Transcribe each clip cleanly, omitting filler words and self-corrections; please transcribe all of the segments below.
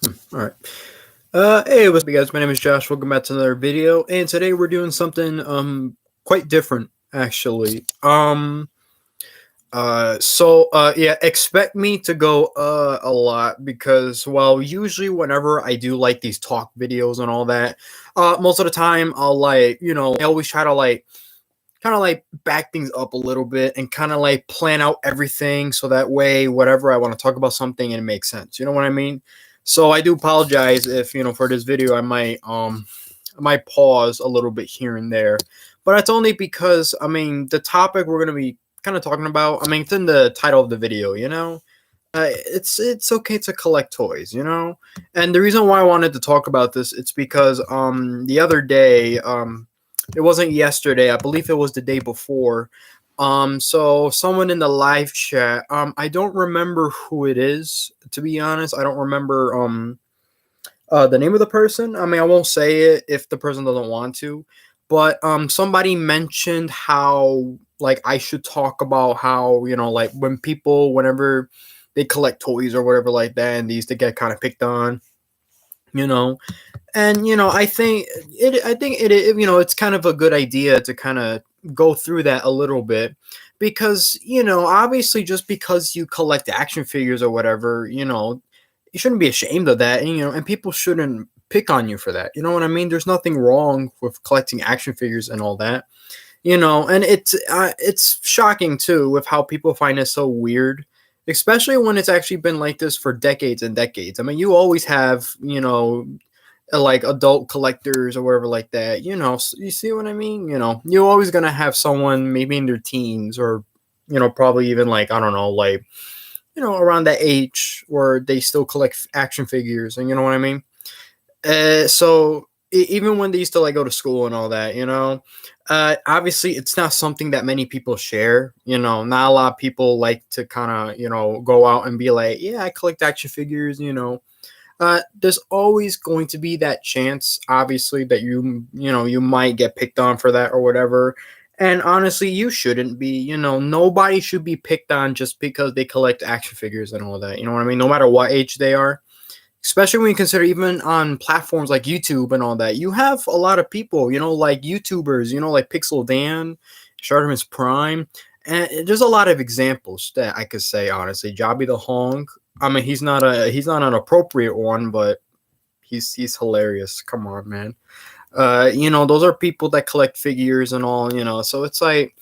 All right. Hey, what's up, you guys? My name is Josh. Welcome back to another video, and today we're doing something quite different, actually. Yeah, expect me to go a lot because, well, usually whenever I do like these talk videos and all that, most of the time I'll I always try to kind of like back things up a little bit and kind of like plan out everything so that way whatever I want to talk about something and it makes sense. You know what I mean? So I do apologize if for this video I might pause a little bit here and there, but that's only because the topic we're gonna be kind of talking about. It's in the title of the video. It's okay to collect toys. And the reason why I wanted to talk about this it's because the other day it wasn't yesterday. I believe it was the day before. So someone in the live chat, I don't remember who it is, to be honest. I don't remember the name of the person. I won't say it if the person doesn't want to, but somebody mentioned how like I should talk about how, like whenever they collect toys or whatever like that and these to get kind of picked on, you know and it's kind of a good idea to kind of go through that a little bit because obviously just because you collect action figures or whatever, you shouldn't be ashamed of that, and people shouldn't pick on you for that. You know what I mean? There's nothing wrong with collecting action figures and all that. And it's shocking too with how people find it so weird, especially when it's actually been like this for decades and decades. You always have, like adult collectors or whatever like that. You see what I mean? You're always gonna have someone maybe in their teens or probably even like I don't know, like around that age where they still collect action figures, and you know what I mean. Even when they used to like go to school and all that, obviously it's not something that many people share. Not a lot of people like to kind of go out and be like, yeah, I collect action figures. There's always going to be that chance, obviously, that you might get picked on for that or whatever. And honestly, you shouldn't be. Nobody should be picked on just because they collect action figures and all that. You know what I mean? No matter what age they are. Especially when you consider even on platforms like YouTube and all that, you have a lot of people, like YouTubers, like Pixel Dan, Shartimus Prime, and there's a lot of examples that I could say honestly. Jobby the Hong, he's not an appropriate one, but he's hilarious. Come on, man. Those are people that collect figures and all. So it's like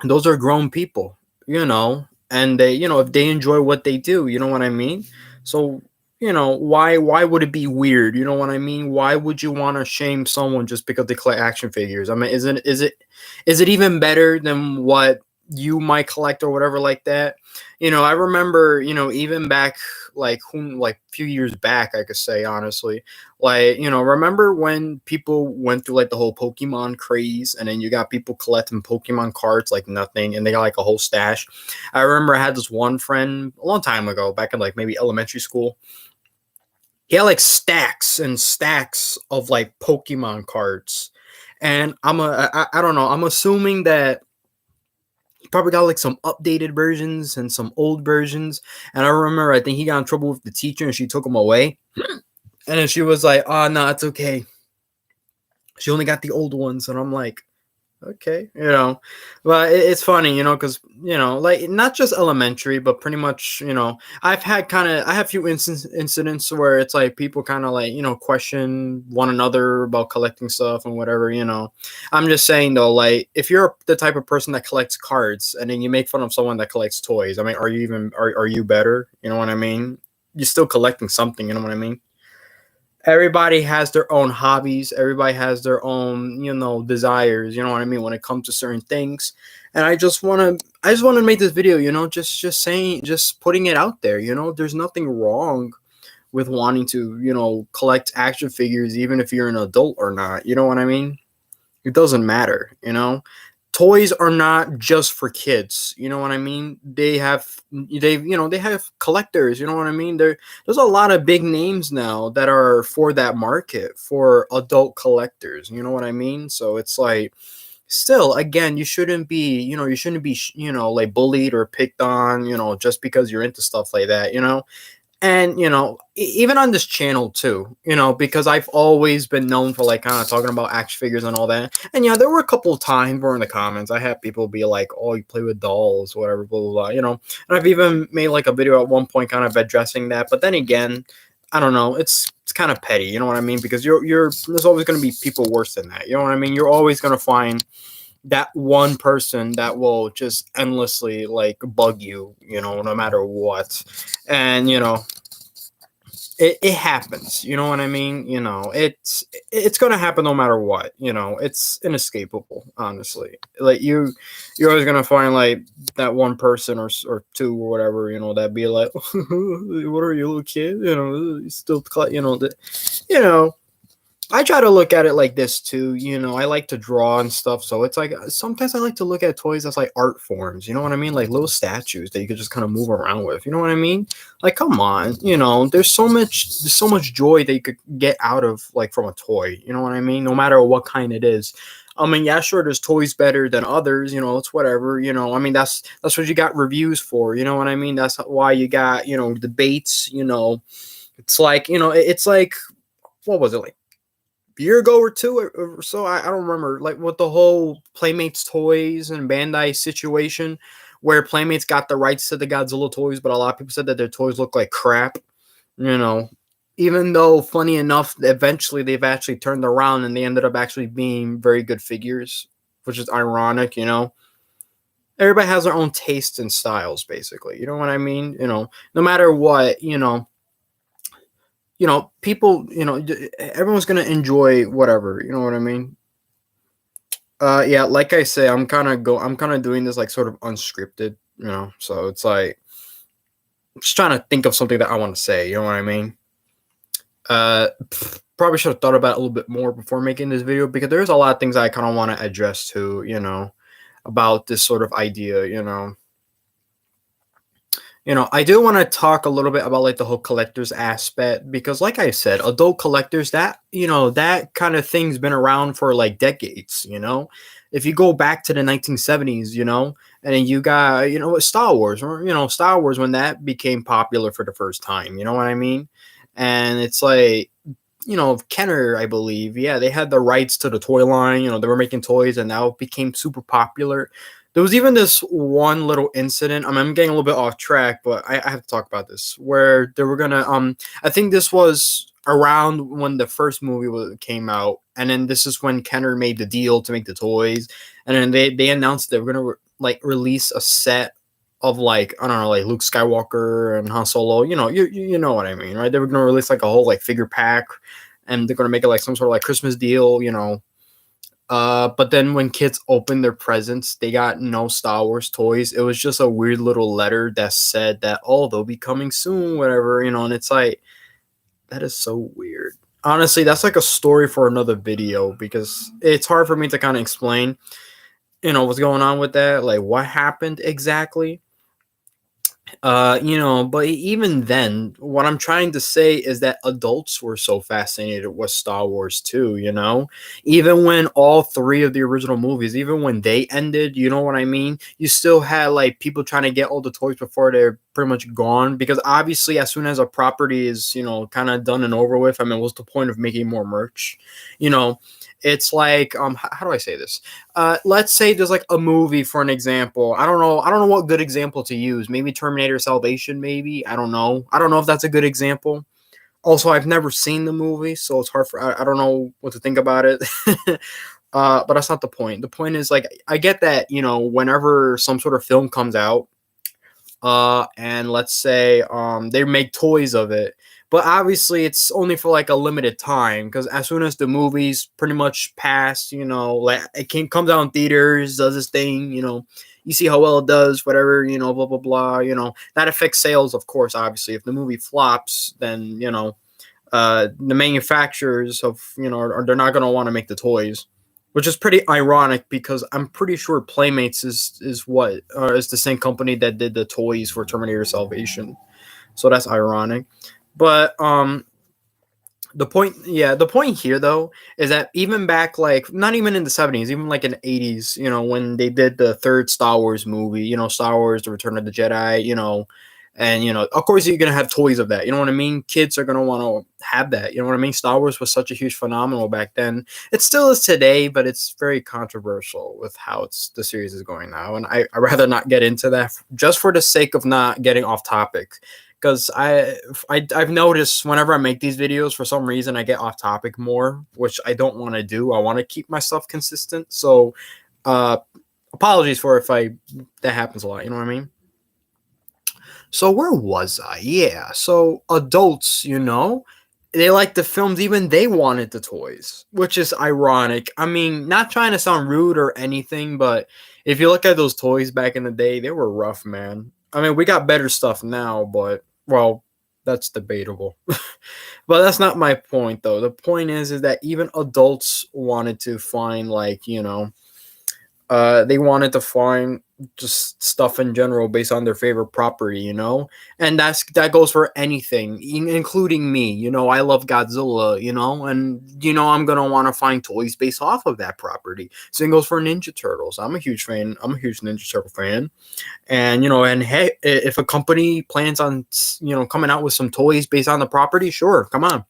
those are grown people, and they, if they enjoy what they do, you know what I mean. So why would it be weird? You know what I mean? Why would you want to shame someone just because they collect action figures? Is it even better than what you might collect or whatever like that? I remember, even back like a few years back, I could say honestly, remember when people went through like the whole Pokemon craze, and then you got people collecting Pokemon cards like nothing, and they got like a whole stash. I remember I had this one friend a long time ago, back in like maybe elementary school. He had like stacks and stacks of like Pokemon cards, and I don't know. I'm assuming that he probably got like some updated versions and some old versions. And I remember I think he got in trouble with the teacher, and she took him away. And then she was like, "Oh no, it's okay. She only got the old ones." And I'm like, okay, but it's funny, because like not just elementary, but pretty much, I have few incidents where it's like people kind of like question one another about collecting stuff and whatever. I'm just saying though, like if you're the type of person that collects cards and then you make fun of someone that collects toys, are you better? You know what I mean? You're still collecting something. You know what I mean? Everybody has their own hobbies, everybody has their own desires, you know what I mean, when it comes to certain things. And I just want to make this video, just saying, just putting it out there. There's nothing wrong with wanting to collect action figures even if you're an adult or not. You know what I mean? It doesn't matter. Toys are not just for kids. You know what I mean? They have collectors. You know what I mean? There's a lot of big names now that are for that market, for adult collectors. You know what I mean? So it's like, still, again, you shouldn't be like bullied or picked on, just because you're into stuff like that. And even on this channel too, because I've always been known for like kind of talking about action figures and all that. And yeah, there were a couple of times where in the comments I had people be like, "Oh, you play with dolls, whatever, blah blah blah." And I've even made like a video at one point kind of addressing that. But then again, I don't know. It's kind of petty, you know what I mean? Because there's always going to be people worse than that. You know what I mean? You're always going to find that one person that will just endlessly like bug you, no matter what. And it happens, you know what I mean? It's gonna happen no matter what. It's inescapable, honestly. Like you're always gonna find like that one person or two or whatever, that be like, what are you, little kid? You still you know I try to look at it like this too. I like to draw and stuff. So it's like sometimes I like to look at toys as like art forms. You know what I mean? Like little statues that you could just kind of move around with. You know what I mean? Like, come on. There's so much joy that you could get out of like from a toy. You know what I mean? No matter what kind it is. I mean, yeah, sure, there's toys better than others. It's whatever. I mean, that's what you got reviews for. You know what I mean? That's why you got debates. It's like it's like, what was it like? Year ago or two or so, I don't remember, like with the whole Playmates toys and Bandai situation, where Playmates got the rights to the Godzilla toys, but a lot of people said that their toys look like crap. You know, Even though, funny enough, eventually they've actually turned around and they ended up actually being very good figures, which is ironic. Everybody has their own tastes and styles, basically. You know what I mean? No matter what, people, everyone's gonna enjoy whatever. You know what I mean? Yeah, like I say, I'm kind of doing this like sort of unscripted. So it's like just trying to think of something that I want to say. You know what I mean? Probably should have thought about it a little bit more before making this video, because there's a lot of things I kind of want to address too. About this sort of idea. I do want to talk a little bit about like the whole collectors aspect, because like I said, adult collectors, that kind of thing's been around for like decades. If you go back to the 1970s, and then you got, Star Wars, or, Star Wars, when that became popular for the first time, you know what I mean? And it's like, Kenner, I believe, yeah, they had the rights to the toy line, they were making toys, and now it became super popular. There was even this one little incident. I mean, I'm getting a little bit off track, but I have to talk about this. Where they were gonna, I think this was around when the first movie came out, and then this is when Kenner made the deal to make the toys, and then they announced they were gonna like release a set of like, I don't know, like Luke Skywalker and Han Solo. You know what I mean, right? They were gonna release like a whole like figure pack, and they're gonna make it like some sort of like Christmas deal. But then when kids opened their presents, they got no Star Wars toys. It was just a weird little letter that said that, oh, they'll be coming soon, whatever, and it's like, that is so weird. Honestly, that's like a story for another video, because it's hard for me to kind of explain, what's going on with that, like what happened exactly. But even then, what I'm trying to say is that adults were so fascinated with Star Wars too. Even when all three of the original movies, even when they ended, you know what I mean? You still had like people trying to get all the toys before they're pretty much gone, because obviously as soon as a property is, kind of done and over with, I mean, what's the point of making more merch? It's like, how do I say this? Let's say there's like a movie, for an example. I don't know what good example to use. Maybe Terminator Salvation, maybe. I don't know. I don't know if that's a good example. Also, I've never seen the movie, so it's hard I don't know what to think about it. But that's not the point. The point is, like, I get that, whenever some sort of film comes out, and let's say they make toys of it, but obviously it's only for like a limited time, because as soon as the movies pretty much pass, like it comes out in theaters, does this thing, you see how well it does, whatever, blah blah blah, that affects sales, of course. Obviously, if the movie flops, then the manufacturers they're not going to want to make the toys, which is pretty ironic, because I'm pretty sure Playmates is what is the same company that did the toys for Terminator Salvation. So that's ironic. But the point here though is that even back, like, not even in the 70s, even like in the 80s, when they did the third Star Wars movie, Star Wars: The Return of the Jedi, And of course you're gonna have toys of that. You know what I mean? Kids are gonna want to have that. You know what I mean? Star Wars was such a huge phenomenon back then. It still is today, but it's very controversial with how the series is going now. And I rather not get into that just for the sake of not getting off topic. Because I've noticed whenever I make these videos, for some reason I get off topic more, which I don't want to do. I want to keep myself consistent. So uh apologies for if I that happens a lot. You know what I mean? So where was I? Yeah. So adults, they like the films, even they wanted the toys, which is ironic. I mean, not trying to sound rude or anything, but if you look at those toys back in the day, they were rough, man. I mean, we got better stuff now, but well, that's debatable. But that's not my point though. The point is that even adults wanted to find like, they wanted to find just stuff in general based on their favorite property, and that goes for anything, including me. I love Godzilla, and I'm gonna want to find toys based off of that property. Same goes for Ninja Turtles. I'm a huge fan. I'm a huge Ninja Turtle fan, and and hey, if a company plans on coming out with some toys based on the property, sure, come on,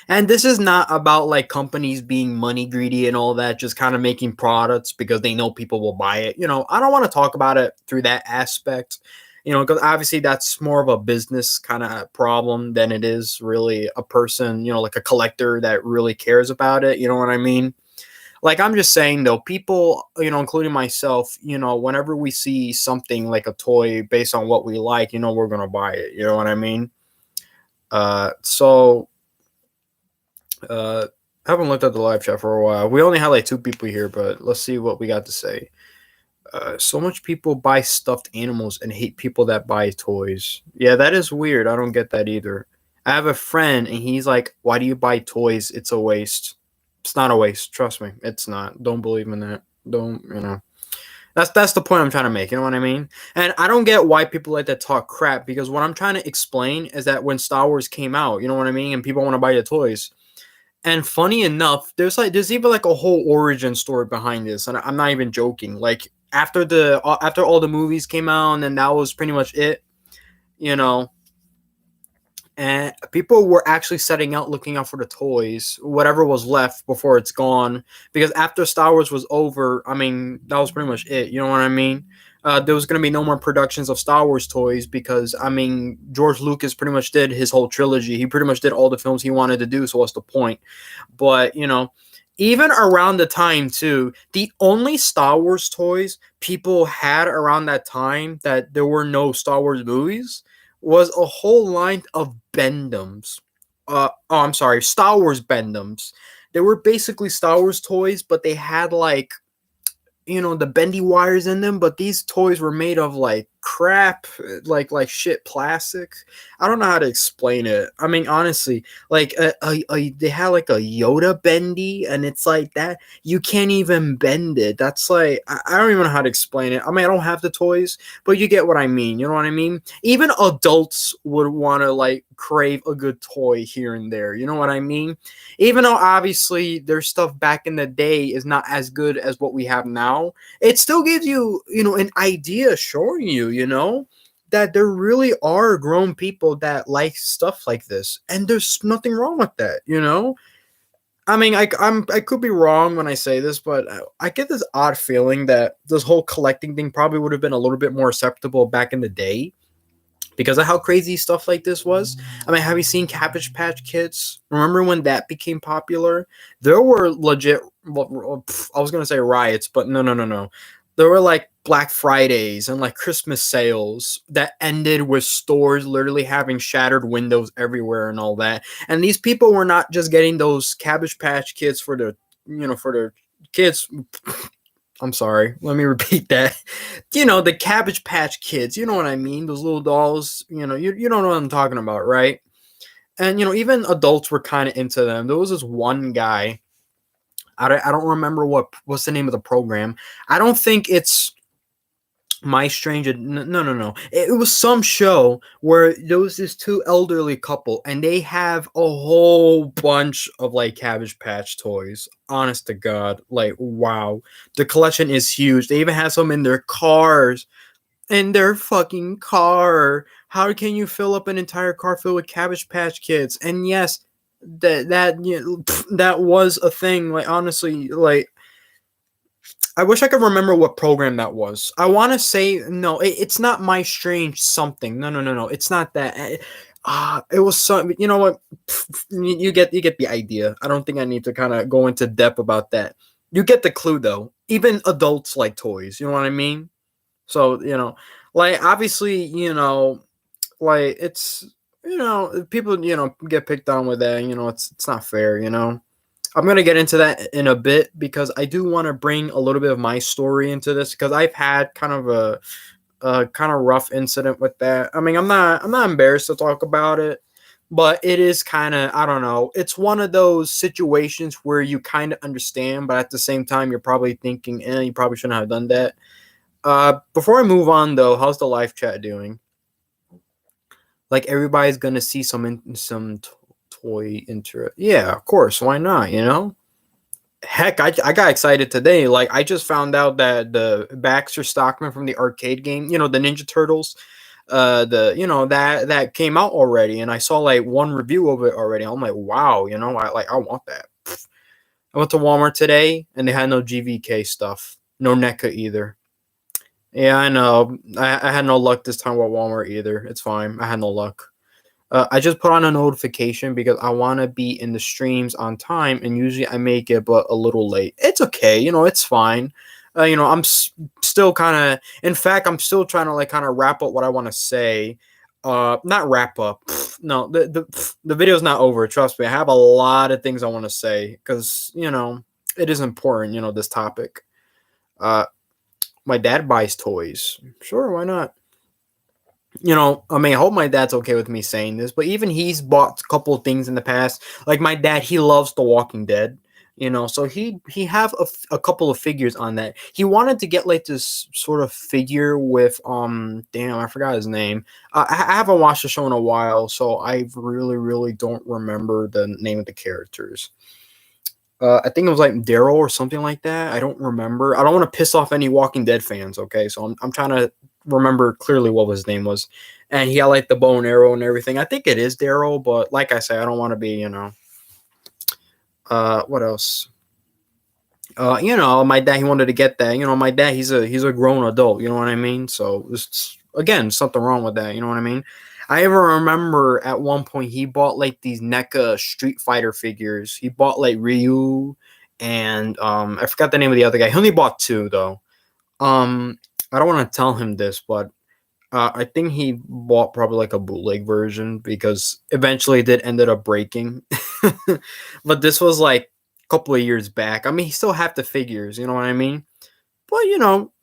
and this is not about like companies being money greedy and all that, just kind of making products because they know people will buy it. I don't want to talk about it through that aspect, because obviously that's more of a business kind of problem than it is really a person, like a collector that really cares about it. You know what I mean? Like, I'm just saying though, people, including myself, whenever we see something like a toy based on what we like, we're going to buy it. You know what I mean? So haven't looked at the live chat for a while. We only had like 2 people here, but let's see what we got to say. So much people buy stuffed animals and hate people that buy toys. Yeah, that is weird. I don't get that either. I have a friend and he's like, "Why do you buy toys? It's a waste." It's not a waste. Trust me, it's not. Don't believe in that. Don't. That's the point I'm trying to make. You know what I mean? And I don't get why people like to talk crap, because what I'm trying to explain is that when Star Wars came out, you know what I mean, and people want to buy the toys. And funny enough, there's even like a whole origin story behind this, and I'm not even joking. Like after all the movies came out, and then that was pretty much it, you know. And people were actually setting out looking out for the toys, whatever was left before it's gone. Because after Star Wars was over, I mean, that was pretty much it. You know what I mean? There was going to be no more productions of Star Wars toys because, I mean, George Lucas pretty much did his whole trilogy. He pretty much did all the films he wanted to do, so what's the point? But, even around the time, too, the only Star Wars toys people had around that time that there were no Star Wars movies was a whole line of Bendums. I'm sorry, Star Wars Bendums. They were basically Star Wars toys, but they had like the bendy wires in them, but these toys were made of like crap, like shit plastic. I don't know how to explain it. I mean, honestly, like they had like a Yoda bendy, and it's like that you can't even bend it. That's like I don't even know how to explain it. I mean, I don't have the toys, but you get what I mean. You know what I mean? Even adults would want to like crave a good toy here and there. You know what I mean? Even though obviously their stuff back in the day is not as good as what we have now, it still gives you, an idea, showing you, that there really are grown people that like stuff like this, and there's nothing wrong with that. I mean, I could be wrong when I say this, but I get this odd feeling that this whole collecting thing probably would have been a little bit more acceptable back in the day, because of how crazy stuff like this was. I mean, have you seen Cabbage Patch Kids? Remember when that became popular? There were legit, I was going to say riots, but no, no, no, no. There were like Black Fridays and like Christmas sales that ended with stores literally having shattered windows everywhere and all that. And these people were not just getting those Cabbage Patch Kids for their kids. I'm sorry. Let me repeat that. The Cabbage Patch Kids. You know what I mean? Those little dolls. You don't know what I'm talking about, right? And even adults were kind of into them. There was this one guy. I don't remember what's the name of the program. I don't think it's My Strange. No, no, no. It was some show where there was this two elderly couple, and they have a whole bunch of like Cabbage Patch toys. Honest to God, like wow, the collection is huge. They even have some in their cars. in their fucking car. How can you fill up an entire car filled with Cabbage Patch Kids? And yes, that you know, that was a thing. Like honestly, like I wish I could remember what program that was. I want to say no. It's not My Strange Something. No, no, no, no. It's not that. It was some. You know what? You get the idea. I don't think I need to kind of go into depth about that. You get the clue though. Even adults like toys. You know what I mean? So like obviously, like it's people get picked on with that. It's not fair. I'm gonna get into that in a bit because I do want to bring a little bit of my story into this because I've had kind of a kind of rough incident with that. I mean, I'm not embarrassed to talk about it, but it is kind of I don't know. It's one of those situations where you kind of understand, but at the same time, you're probably thinking, you probably shouldn't have done that. Before I move on though, how's the live chat doing? Like everybody's gonna see some toy interest. Yeah, of course. Why not? Heck, I got excited today. Like I just found out that the Baxter Stockman from the arcade game, the Ninja Turtles, the that came out already, and I saw like one review of it already. I'm like, wow, I want that. I went to Walmart today, and they had no GVK stuff, no NECA either. Yeah, I know. I had no luck this time with Walmart either. It's fine. I had no luck. I just put on a notification because I want to be in the streams on time, and usually I make it, but a little late. It's okay, it's fine. I'm still kind of. In fact, I'm still trying to like kind of wrap up what I want to say. Not wrap up. No, the video's not over. Trust me, I have a lot of things I want to say because it is important. This topic. Uh, my dad buys toys. Sure, why not? I mean, I hope my dad's okay with me saying this, but even he's bought a couple of things in the past. Like my dad, he loves The Walking Dead. So he have a couple of figures on that. He wanted to get like this sort of figure with damn, I forgot his name. I haven't watched the show in a while, so I really don't remember the name of the characters. I think it was like Daryl or something like that. I don't remember. I don't want to piss off any Walking Dead fans. Okay, so I'm trying to remember clearly what his name was, and he had like the bow and arrow and everything. I think it is Daryl, but like I say, I don't want to be what else? My dad he wanted to get that. My dad he's a grown adult. You know what I mean? So it's again something wrong with that. You know what I mean? I ever remember at one point he bought like these NECA Street Fighter figures. He bought like Ryu and I forgot the name of the other guy. He only bought two though. I don't want to tell him this, but I think he bought probably like a bootleg version because eventually it did ended up breaking. But this was like a couple of years back. I mean, he still have the figures, you know what I mean? But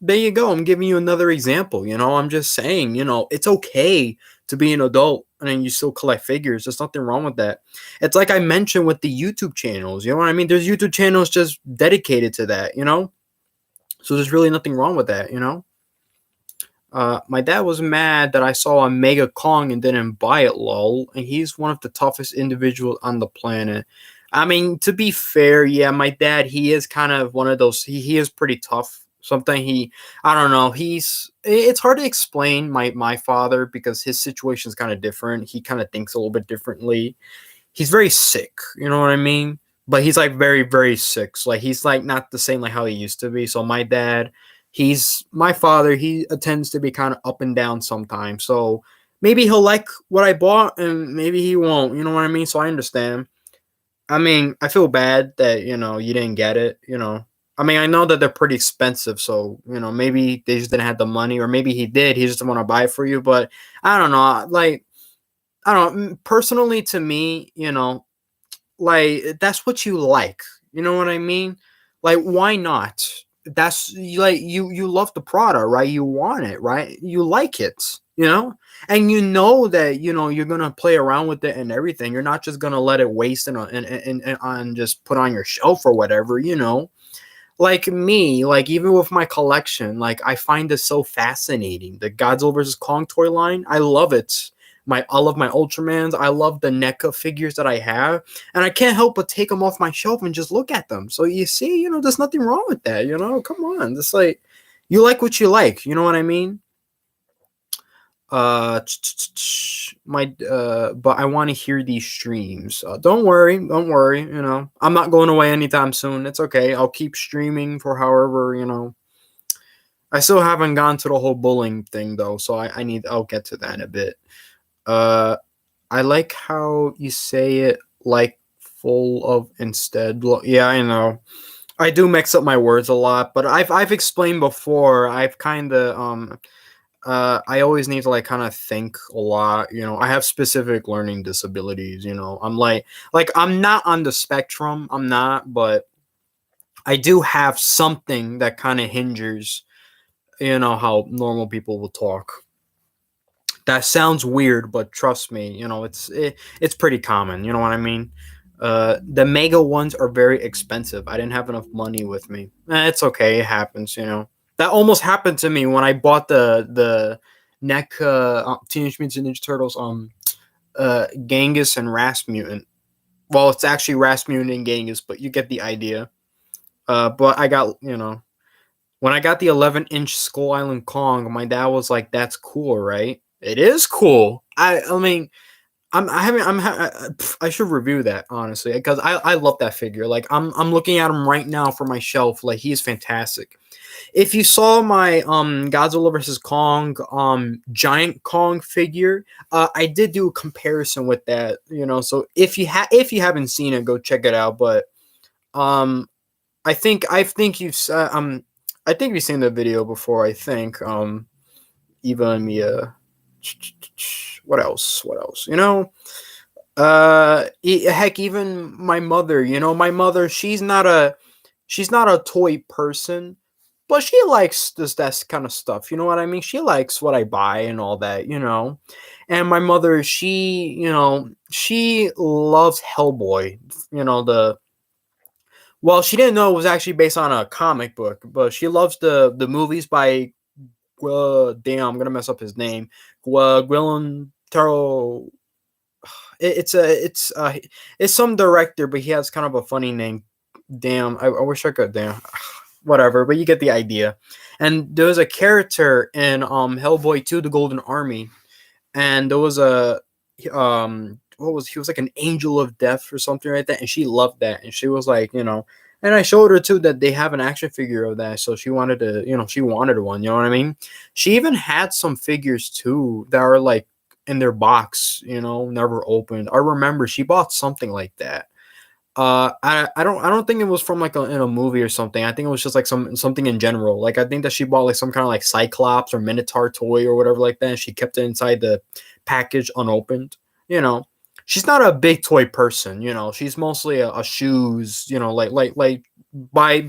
there you go. I'm giving you another example. I'm just saying, it's okay to be an adult and then you still collect figures. There's nothing wrong with that. It's like I mentioned with the YouTube channels. You know what I mean? There's YouTube channels just dedicated to that. So there's really nothing wrong with that. My dad was mad that I saw a Mega Kong and didn't buy it, lol. And he's one of the toughest individuals on the planet. I mean, to be fair, yeah, my dad, he is kind of one of those, he is pretty tough. Something I don't know, it's hard to explain my father because his situation is kind of different. He kind of thinks a little bit differently. He's very sick, you know what I mean? But he's like very, very sick. So like he's like not the same like how he used to be. So my dad, he's my father, he tends to be kind of up and down sometimes. So maybe he'll like what I bought and maybe he won't, you know what I mean? So I understand. I mean, I feel bad that, you didn't get it. I mean, I know that they're pretty expensive, so, maybe they just didn't have the money, or maybe he did, he just didn't want to buy it for you, but I don't know, like, I don't know, personally to me, like, that's what you like, you know what I mean? Like, why not? That's, like, you love the product, right? You want it, right? You like it. And that you're gonna play around with it and everything. You're not just gonna let it waste and on just put on your shelf or whatever. Like me, like even with my collection, like I find this so fascinating. The Godzilla versus Kong toy line, I love it. I love my Ultramans. I love the NECA figures that I have, and I can't help but take them off my shelf and just look at them. So you see, there's nothing wrong with that. Come on, it's like you like what you like. You know what I mean? My but I want to hear these streams. Don't worry, don't worry. You know, I'm not going away anytime soon. It's okay. I'll keep streaming for however, you know. I still haven't gone to the whole bullying thing though, so I need. I'll get to that in a bit. Uh, I like how you say it like full of instead. Yeah, I know. I do mix up my words a lot, but I've explained before. I've kind of I always need to like kind of think a lot. You know, I have specific learning disabilities. You know, I'm like I'm not on the spectrum. I'm not, but I do have something that kind of hinders. You know how normal people will talk. That sounds weird, but trust me, you know it's pretty common. You know what I mean? The mega ones are very expensive. I didn't have enough money with me. It's okay. It happens. You know that almost happened to me when I bought the neck Teenage Mutant Ninja Turtles Genghis and Rasputin. Well, it's actually Rasputin and Genghis, but you get the idea. But I got when I got the 11-inch Skull Island Kong, my dad was like, "That's cool, right?" It is cool. I mean, I should review that honestly because I love that figure. Like I'm looking at him right now for my shelf. Like he's fantastic. If you saw my Godzilla versus Kong giant Kong figure, I did do a comparison with that. You know, so if you haven't seen it, go check it out. But um I think you've seen the video before. I think Eva and Mia. What else? What else? You know, heck, even my mother. You know, my mother. She's not a toy person, but she likes this that kind of stuff. You know what I mean? She likes what I buy and all that. You know, and my mother, she loves Hellboy. You know the well, she didn't know it was actually based on a comic book, but she loves the movies by damn, I'm gonna mess up his name. Guillermo Taro. It's some director, but he has kind of a funny name. Damn, I wish I could. Damn, whatever. But you get the idea. And there was a character in Hellboy 2: The Golden Army, and there was a what was he was like an angel of death or something like that, and she loved that, and she was like, and I showed her too that they have an action figure of that, so she wanted to, she wanted one, you know what I mean? She even had some figures too that are like in their box, never opened. I remember she bought something like that. I don't think it was from like in a movie or something. I think it was just like something in general. Like I think that she bought like some kind of like Cyclops or Minotaur toy or whatever like that, and she kept it inside the package unopened. You know, she's not a big toy person. She's mostly a shoes. Like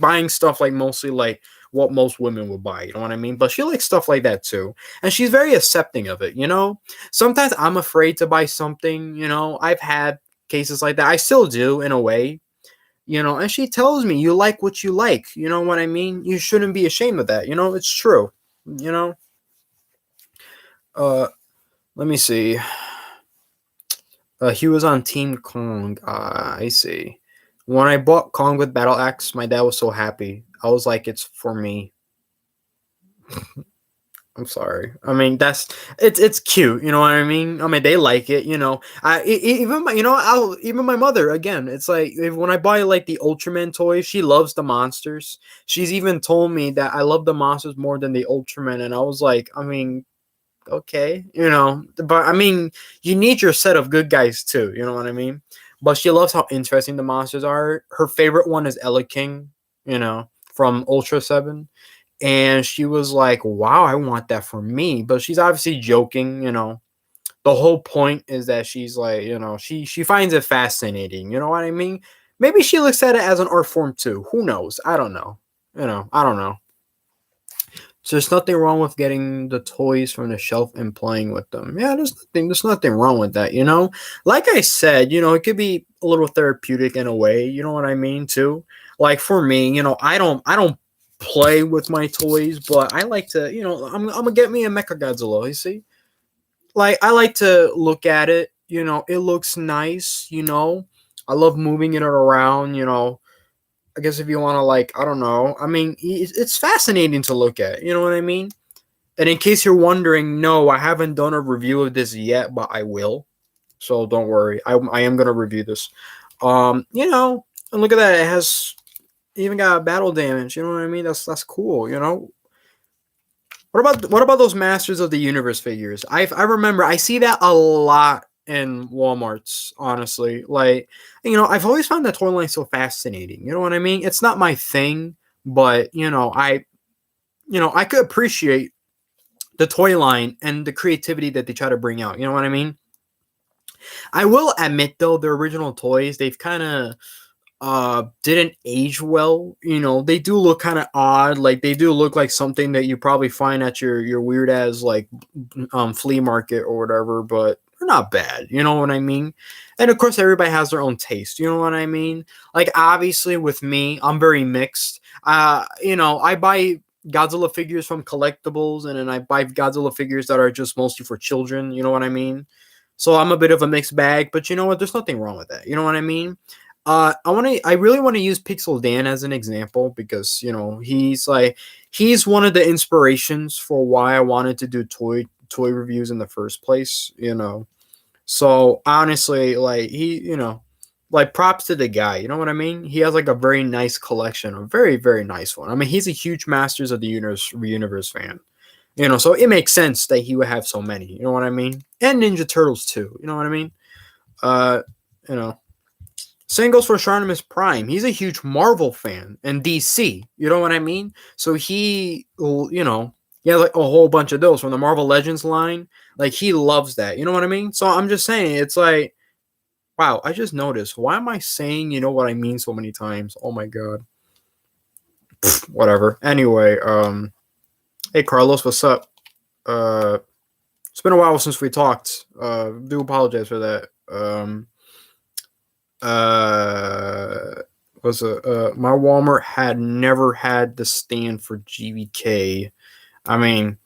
buying stuff like mostly like what most women would buy. You know what I mean? But she likes stuff like that too, and she's very accepting of it. Sometimes I'm afraid to buy something. I've had cases like that. I still do in a way, and she tells me you like what you like. You know what I mean? You shouldn't be ashamed of that. It's true. You know, uh, let me see. He was on Team Kong. I see. When I bought Kong with Battle Axe, my dad was so happy. I was like, it's for me. I'm sorry. I mean, it's cute. You know what I mean? I mean, they like it. Even my even my mother again. It's like when I buy like the Ultraman toys, she loves the monsters. She's even told me that I love the monsters more than the Ultraman, and I was like, I mean, okay, but I mean, you need your set of good guys too. You know what I mean? But she loves how interesting the monsters are. Her favorite one is Ella King. From Ultra 7. And she was like, wow, I want that for me. But she's obviously joking. The whole point is that she's like, she finds it fascinating. You know what I mean? Maybe she looks at it as an art form too. Who knows? I don't know. I don't know. So there's nothing wrong with getting the toys from the shelf and playing with them. Yeah, there's nothing wrong with that, Like I said, it could be a little therapeutic in a way, you know what I mean, too? Like for me, I don't play with my toys, but I like to, I'm gonna get me a Mechagodzilla, you see? Like I like to look at it, it looks nice, I love moving it around, I guess if you want to like, I don't know. I mean, it's fascinating to look at. You know what I mean? And in case you're wondering, no, I haven't done a review of this yet, but I will. So don't worry. I am gonna review this. You know, and look at that. It has even got battle damage. You know what I mean? That's cool. You know. What about those Masters of the Universe figures? I remember I see that a lot in WalMarts. Honestly, like I've always found that toy line so fascinating. You know what I mean? It's not my thing, but I could appreciate the toy line and the creativity that they try to bring out. You know what I mean? I will admit though, the original toys they've kind of didn't age well. They do look kind of odd. Like they do look like something that you probably find at your weird ass like flea market or whatever, but they're not bad. You know what I mean? And of course everybody has their own taste. You know what I mean? Like obviously with me, I'm very mixed. I buy Godzilla figures from collectibles, and then I buy Godzilla figures that are just mostly for children. You know what I mean? So I'm a bit of a mixed bag, but you know what? There's nothing wrong with that. You know what I mean? I really want to use Pixel Dan as an example because he's one of the inspirations for why I wanted to do toy reviews in the first place. So honestly, like like props to the guy. You know what I mean? He has like a very nice collection, a very very nice one. I mean, he's a huge Masters of the Universe fan. So it makes sense that he would have so many. You know what I mean? And Ninja Turtles too. You know what I mean? Uh, you know. Same goes for Sharnimus Prime. He's a huge Marvel fan and DC. You know what I mean? So he has like a whole bunch of those from the Marvel Legends line. Like he loves that. You know what I mean? So I'm just saying, it's like, wow, I just noticed. Why am I saying you know what I mean so many times? Oh my god. Whatever. Anyway, hey Carlos, what's up? Uh, it's been a while since we talked. Do apologize for that. Uh was my Walmart had never had the stand for GBK. I mean,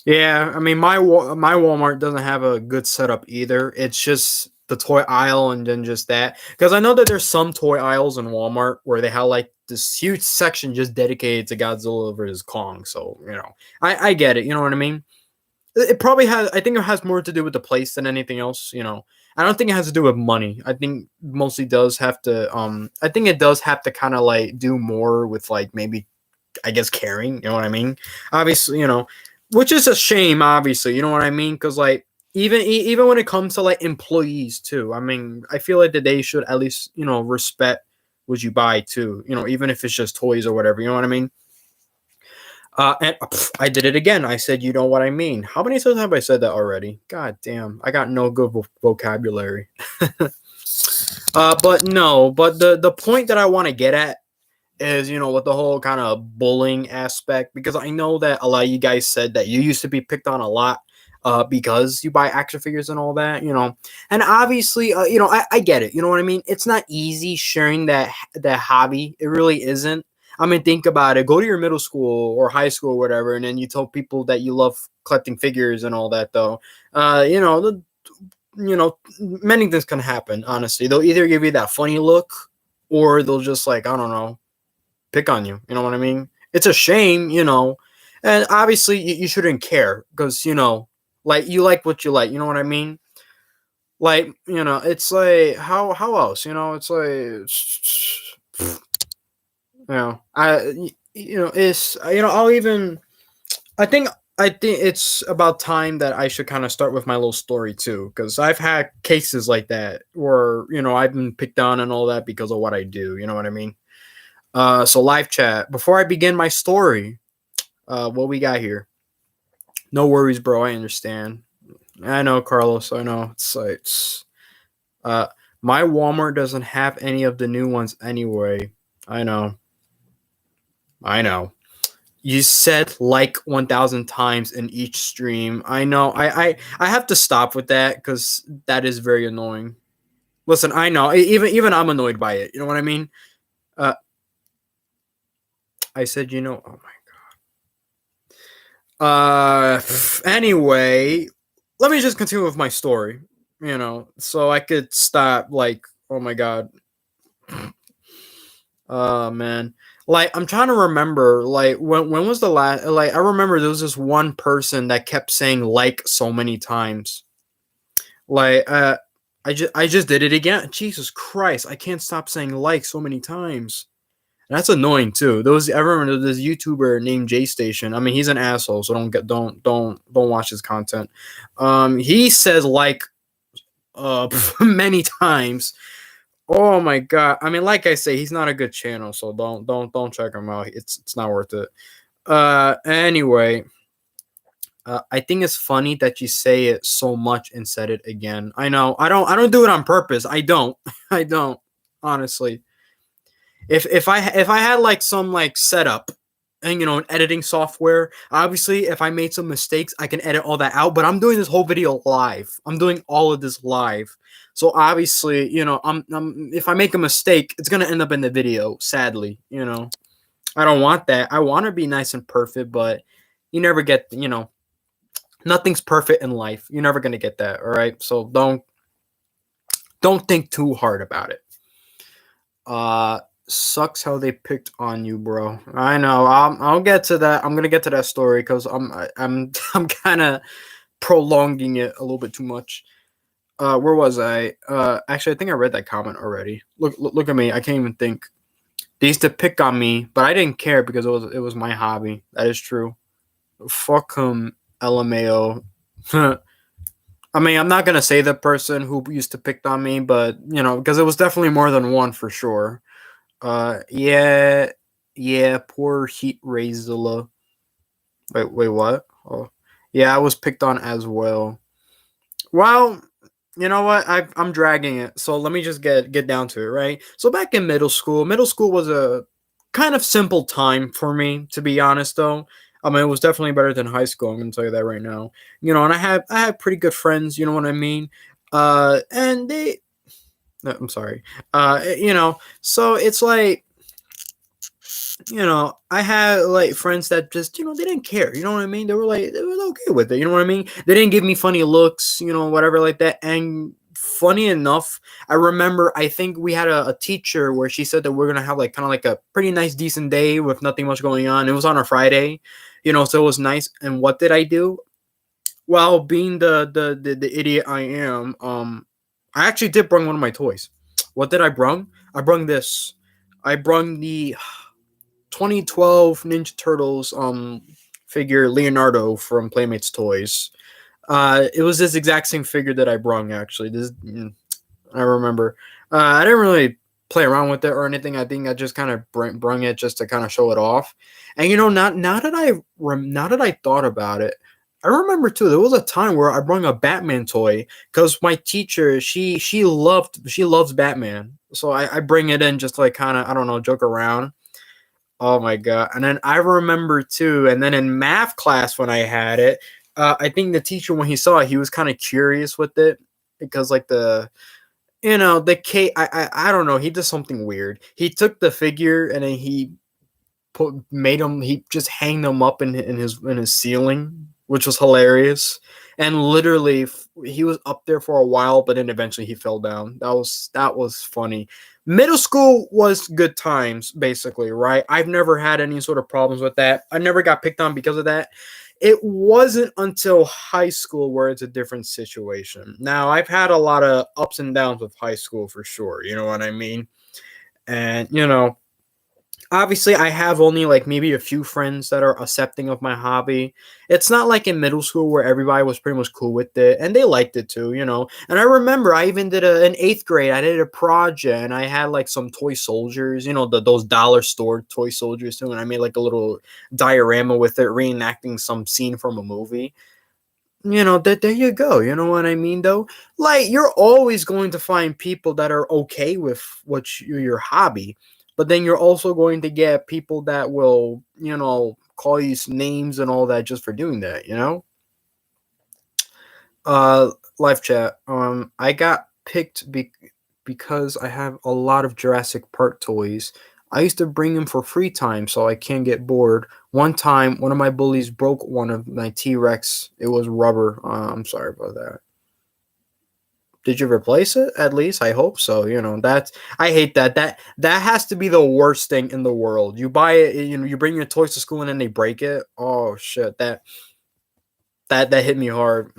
yeah, I mean my Walmart doesn't have a good setup either. It's just the toy aisle and then just that. Because I know that there's some toy aisles in Walmart where they have like this huge section just dedicated to Godzilla versus Kong. So, I get it, you know what I mean? It probably has. I think it has more to do with the place than anything else. I don't think it has to do with money. I think mostly does have to. I think it does have to kind of like do more with like maybe, I guess, caring. You know what I mean? Obviously, which is a shame. Obviously, you know what I mean? Because like even when it comes to like employees too. I mean, I feel like that they should at least respect what you buy too. Even if it's just toys or whatever. You know what I mean? And I did it again. I said, you know what I mean. How many times have I said that already? God damn, I got no good vocabulary. But no, but the point that I want to get at is, with the whole kind of bullying aspect, because I know that a lot of you guys said that you used to be picked on a lot because you buy action figures and all that, and obviously, I get it. You know what I mean? It's not easy sharing that hobby. It really isn't. I mean, think about it. Go to your middle school or high school or whatever, and then you tell people that you love collecting figures and all that. Though, many things can happen. Honestly, they'll either give you that funny look, or they'll just like, I don't know, pick on you. You know what I mean? It's a shame, and obviously you shouldn't care because like you like what you like. You know what I mean? Like it's like how else? It's like. It's I'll even I think it's about time that I should kind of start with my little story too, because I've had cases like that where I've been picked on and all that because of what I do. You know what I mean? So live chat. Before I begin my story, what we got here? No worries, bro. I understand. I know, Carlos. I know. Uh, my Walmart doesn't have any of the new ones anyway. I know. I know. You said like 1,000 times in each stream. I know. I have to stop with that because that is very annoying. Listen, I know. Even I'm annoyed by it. You know what I mean? Uh, I said, oh my. Anyway, let me just continue with my story. So I could stop. Like, oh my god. Oh man. Like, I'm trying to remember, like, when was the last, like, I remember there was this one person that kept saying like so many times. Like, I just did it again. Jesus Christ, I can't stop saying like so many times. And that's annoying too. I remember this YouTuber named J Station. I mean, he's an asshole, so don't watch his content. He says like many times. Oh my god. I mean, like I say, he's not a good channel, so don't check him out. It's not worth it. Anyway, I think it's funny that you say it so much and said it again. I know. I don't do it on purpose. I don't. I don't. Honestly. If I had like some like setup and an editing software, obviously if I made some mistakes, I can edit all that out. But I'm doing this whole video live. I'm doing all of this live. So obviously, I'm if I make a mistake, it's gonna end up in the video, sadly. I don't want that. I want to be nice and perfect, but you never get, nothing's perfect in life. You're never gonna get that, all right? So don't think too hard about it. Sucks how they picked on you, bro. I know. I'll get to that. I'm gonna get to that story because I'm I'm kind of prolonging it a little bit too much. Where was I? Actually, I think I read that comment already. Look at me. I can't even think. They used to pick on me, but I didn't care because it was my hobby. That is true. Fuck him, LMAO. I mean, I'm not gonna say the person who used to pick on me, but because it was definitely more than one for sure. Yeah, poor Heat Rayzilla. Wait, what? Oh, yeah, I was picked on as well. Well, you know what? I'm dragging it, so let me just get down to it, right? So back in middle school was a kind of simple time for me, to be honest, though. I mean, it was definitely better than high school. I'm gonna tell you that right now. And I had pretty good friends. You know what I mean? And they. No, I'm sorry. So it's like, I had like friends that just, they didn't care. You know what I mean? They were okay with it. You know what I mean? They didn't give me funny looks, whatever like that. And funny enough, I remember, I think we had a teacher where she said that we're going to have like kind of like a pretty nice, decent day with nothing much going on. It was on a Friday, so it was nice. And what did I do? Well, being the idiot I am, I actually did bring one of my toys. What did I bring? I brung this. I brung the 2012 Ninja Turtles figure Leonardo from Playmates Toys. It was this exact same figure that I brung actually. I remember. I didn't really play around with it or anything. I think I just kind of brung it just to kind of show it off. And now that I thought about it, I remember too. There was a time where I brought a Batman toy because my teacher she loves Batman, so I bring it in just to, like, kind of, I don't know, joke around. Oh my god! And then I remember too. And then in math class when I had it, I think the teacher, when he saw it, he was kind of curious with it because like the K I don't know, he did something weird. He took the figure and then he he just hanged them up in his ceiling, which was hilarious. And literally he was up there for a while, but then eventually he fell down. That was funny. Middle school was good times, basically, right? I've never had any sort of problems with that. I never got picked on because of that. It wasn't until high school where it's a different situation. Now, I've had a lot of ups and downs with high school for sure, you know what I mean? And obviously I have only like maybe a few friends that are accepting of my hobby. It's not like in middle school where everybody was pretty much cool with it and they liked it too. And I remember I even did in 8th grade, I did a project and I had like some toy soldiers, those dollar store toy soldiers too. And I made like a little diorama with it, reenacting some scene from a movie. There you go. You know what I mean, though? Like, you're always going to find people that are okay with your hobby, but then you're also going to get people that will, call you names and all that just for doing that. Live chat. I got picked because I have a lot of Jurassic Park toys. I used to bring them for free time so I can't get bored. One time, one of my bullies broke one of my T-Rex. It was rubber. I'm sorry about that. Did you replace it? At least I hope so. That's I hate that. That has to be the worst thing in the world. You buy it, you bring your toys to school and then they break it. Oh shit, that hit me hard.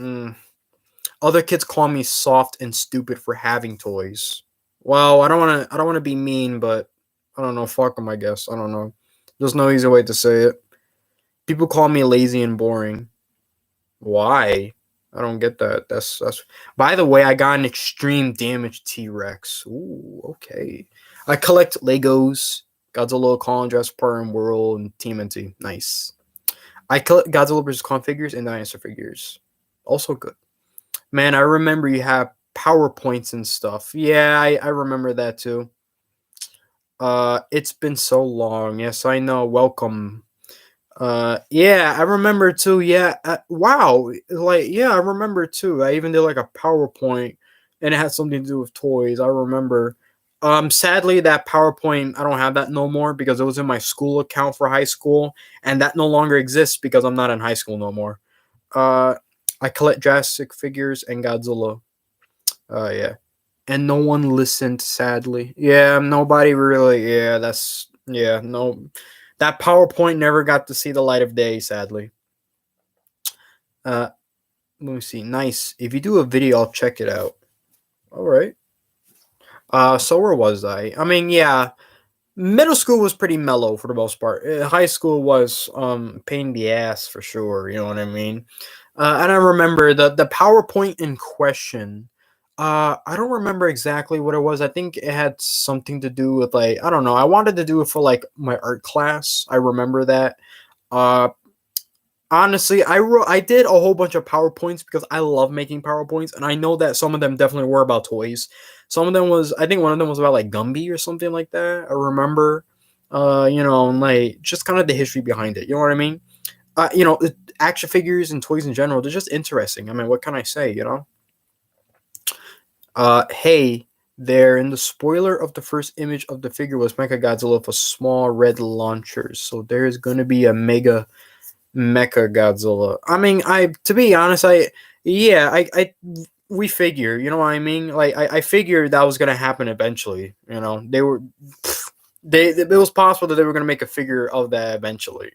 Other kids call me soft and stupid for having toys. Well, I don't want to be mean, but I don't know. Fuck them, I guess. I don't know. There's no easy way to say it. People call me lazy and boring. Why? I don't get that. That's. By the way, I got an extreme damage T-Rex. Ooh, okay. I collect Legos, Godzilla, Colin, Jasper, and World, and TMNT. Nice. I collect Godzilla vs. Kong figures and dinosaur figures. Also good. Man, I remember you have PowerPoints and stuff. Yeah, I remember that too. It's been so long. Yes, I know. Welcome. Yeah, I remember too. Yeah, wow. Like, yeah, I remember too. I even did like a PowerPoint, and it had something to do with toys. I remember. Sadly, that PowerPoint I don't have that no more because it was in my school account for high school, and that no longer exists because I'm not in high school no more. Uh, I collect Jurassic figures and Godzilla. Yeah, and no one listened. Sadly, yeah, nobody really. Yeah, no. That PowerPoint never got to see the light of day. Sadly. Uh, Let me see. Nice. If you do a video, I'll check it out. All right. So where was I? I mean, yeah, middle school was pretty mellow for the most part. High school was pain in the ass for sure. You know what I mean? And I remember the PowerPoint in question. I don't remember exactly what it was. I think it had something to do with like I don't know. I wanted to do it for like my art class. I remember that. Uh, Honestly, I did a whole bunch of PowerPoints because I love making PowerPoints, and I know that some of them definitely were about toys. Some of them was I think one of them was about like Gumby or something like that. I remember, and like just kind of the history behind it. You know what I mean? Action figures and toys in general, they're just interesting. I mean, what can I say? Hey, there in the spoiler of the first image of the figure was Mechagodzilla with a small red launcher. So there's gonna be a Mechagodzilla. I mean, I to be honest, we figure, you know what I mean? Like I figured that was gonna happen eventually. It was possible that they were gonna make a figure of that eventually.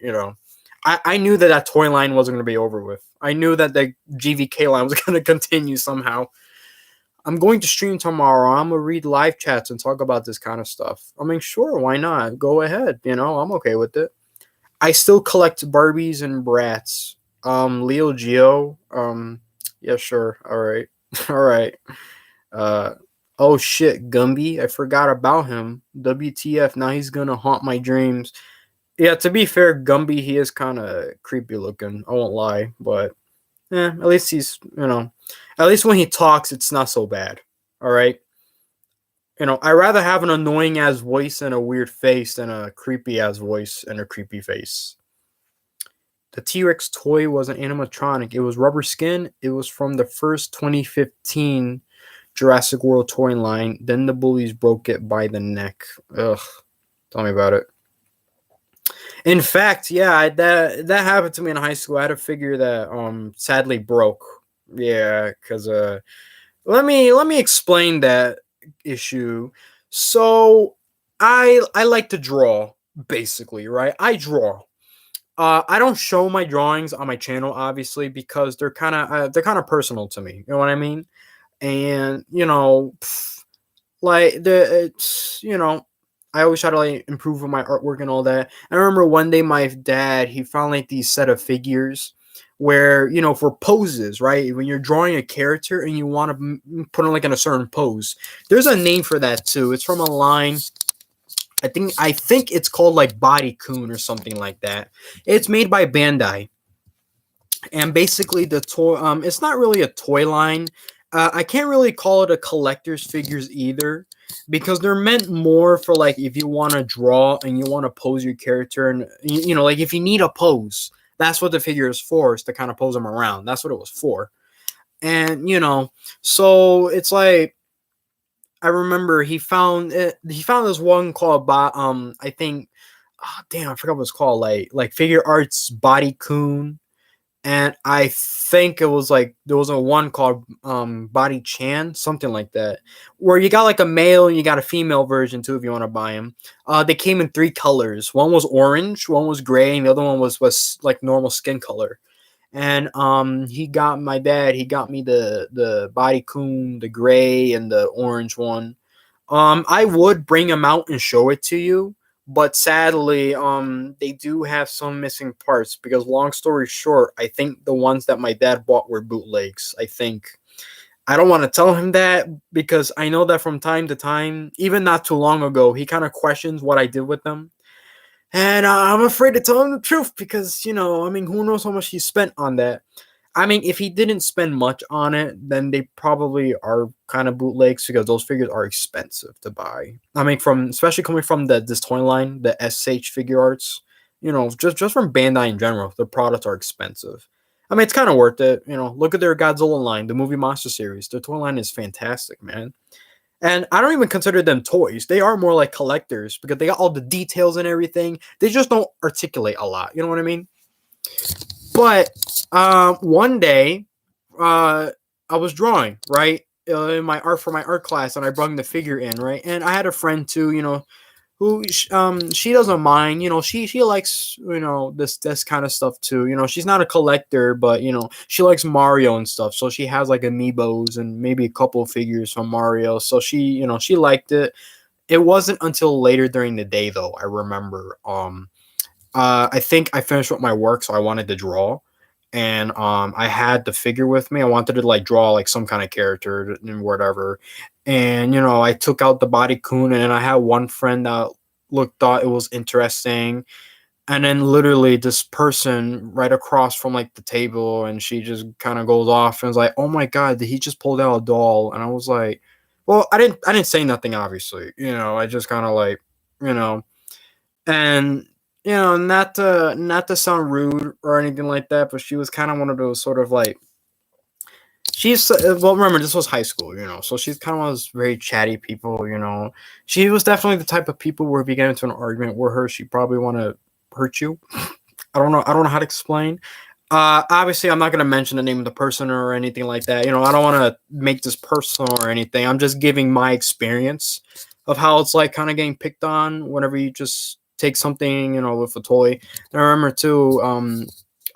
I knew that toy line wasn't gonna be over with. I knew that the GVK line was gonna continue somehow. I'm going to stream tomorrow. I'm gonna read live chats and talk about this kind of stuff. I mean, sure, why not? Go ahead. I'm okay with it. I still collect Barbies and Brats. Leo Geo. Yeah, sure. All right. All right. Uh, oh shit, Gumby. I forgot about him. WTF? Now he's gonna haunt my dreams. Yeah, to be fair, Gumby, he is kind of creepy looking. I won't lie, but at least at least when he talks, it's not so bad. All right. I rather have an annoying ass voice and a weird face than a creepy ass voice and a creepy face. The T-Rex toy was an animatronic. It was rubber skin. It was from the first 2015 Jurassic World toy line. Then the bullies broke it by the neck. Ugh. Tell me about it. In fact, yeah, that happened to me in high school. I had a figure that sadly broke. Yeah, because let me explain that issue. So I like to draw, basically, right? I draw. I don't show my drawings on my channel, obviously, because they're kind of personal to me. You know what I mean? And like I always try to like improve on my artwork and all that. I remember one day my dad he found like these set of figures where for poses, right? When you're drawing a character and you want to put them like in a certain pose, there's a name for that too. It's from a line. I think it's called like Body Coon or something like that. It's made by Bandai, and basically the toy. It's not really a toy line. I can't really call it a collector's figures either, because they're meant more for like if you want to draw and you want to pose your character, and like if you need a pose, that's what the figure is for, is to kind of pose them around. That's what it was for, and so it's like I remember he found it. He found this one called I think, oh, damn, I forgot what it's called. Like Figure Arts Body Coon. and I think it was like there was a one called Body Chan, something like that, where you got like a male and you got a female version too if you want to buy them. They came in three colors. One was orange, one was gray, and the other one was like normal skin color. And he got my dad. He got me the Body Coon, the gray, and the orange one. I would bring them out and show it to you, but sadly, they do have some missing parts because, long story short, I think the ones that my dad bought were bootlegs. I think. I don't want to tell him that because I know that from time to time, even not too long ago, he kind of questions what I did with them. And I'm afraid to tell him the truth because, I mean, who knows how much he spent on that. I mean, if he didn't spend much on it, then they probably are kind of bootlegs because those figures are expensive to buy. I mean, from especially coming from this toy line, the SH Figure Arts, just from Bandai in general, the products are expensive. I mean, it's kind of worth it. Look at their Godzilla line, the movie monster series. Their toy line is fantastic, man. And I don't even consider them toys. They are more like collectors because they got all the details and everything. They just don't articulate a lot. You know what I mean? But one day, I was drawing right in my art for my art class, and I brought the figure in right, and I had a friend too, who she doesn't mind, she likes this kind of stuff too. She's not a collector, but she likes Mario and stuff, so she has like amiibos and maybe a couple figures from Mario. So she liked it. It wasn't until later during the day though. I remember I think I finished with my work, so I wanted to draw, and I had the figure with me. I wanted to like draw like some kind of character and whatever, and I took out the Body Coon, and I had one friend that thought it was interesting, and then literally this person right across from like the table, and she just kind of goes off and was like, "Oh my god, did he just pulled out a doll?" And I was like, "Well, I didn't say nothing, obviously, I just kind of like, you know." And not to sound rude or anything like that, but she was kind of one of those sort of like well, remember this was high school, so she's kind of one of those very chatty people. She was definitely the type of people where if you get into an argument with her, she probably want to hurt you. I don't know how to explain. Obviously, I'm not going to mention the name of the person or anything like that. I don't want to make this personal or anything. I'm just giving my experience of how it's like kind of getting picked on whenever you just take something, with a toy. And I remember too,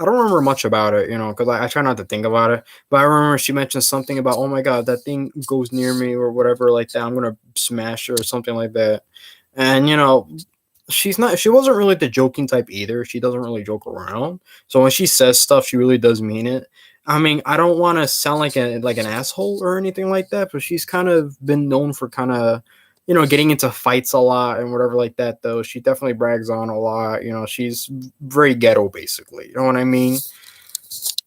I don't remember much about it, because I try not to think about it. But I remember she mentioned something about, oh my God, that thing goes near me or whatever like that. I'm going to smash her or something like that. And, she wasn't really the joking type either. She doesn't really joke around. So when she says stuff, she really does mean it. I mean, I don't want to sound like an asshole or anything like that, but she's kind of been known for kind of, getting into fights a lot and whatever like that, though. She definitely brags on a lot. She's very ghetto, basically. You know what I mean?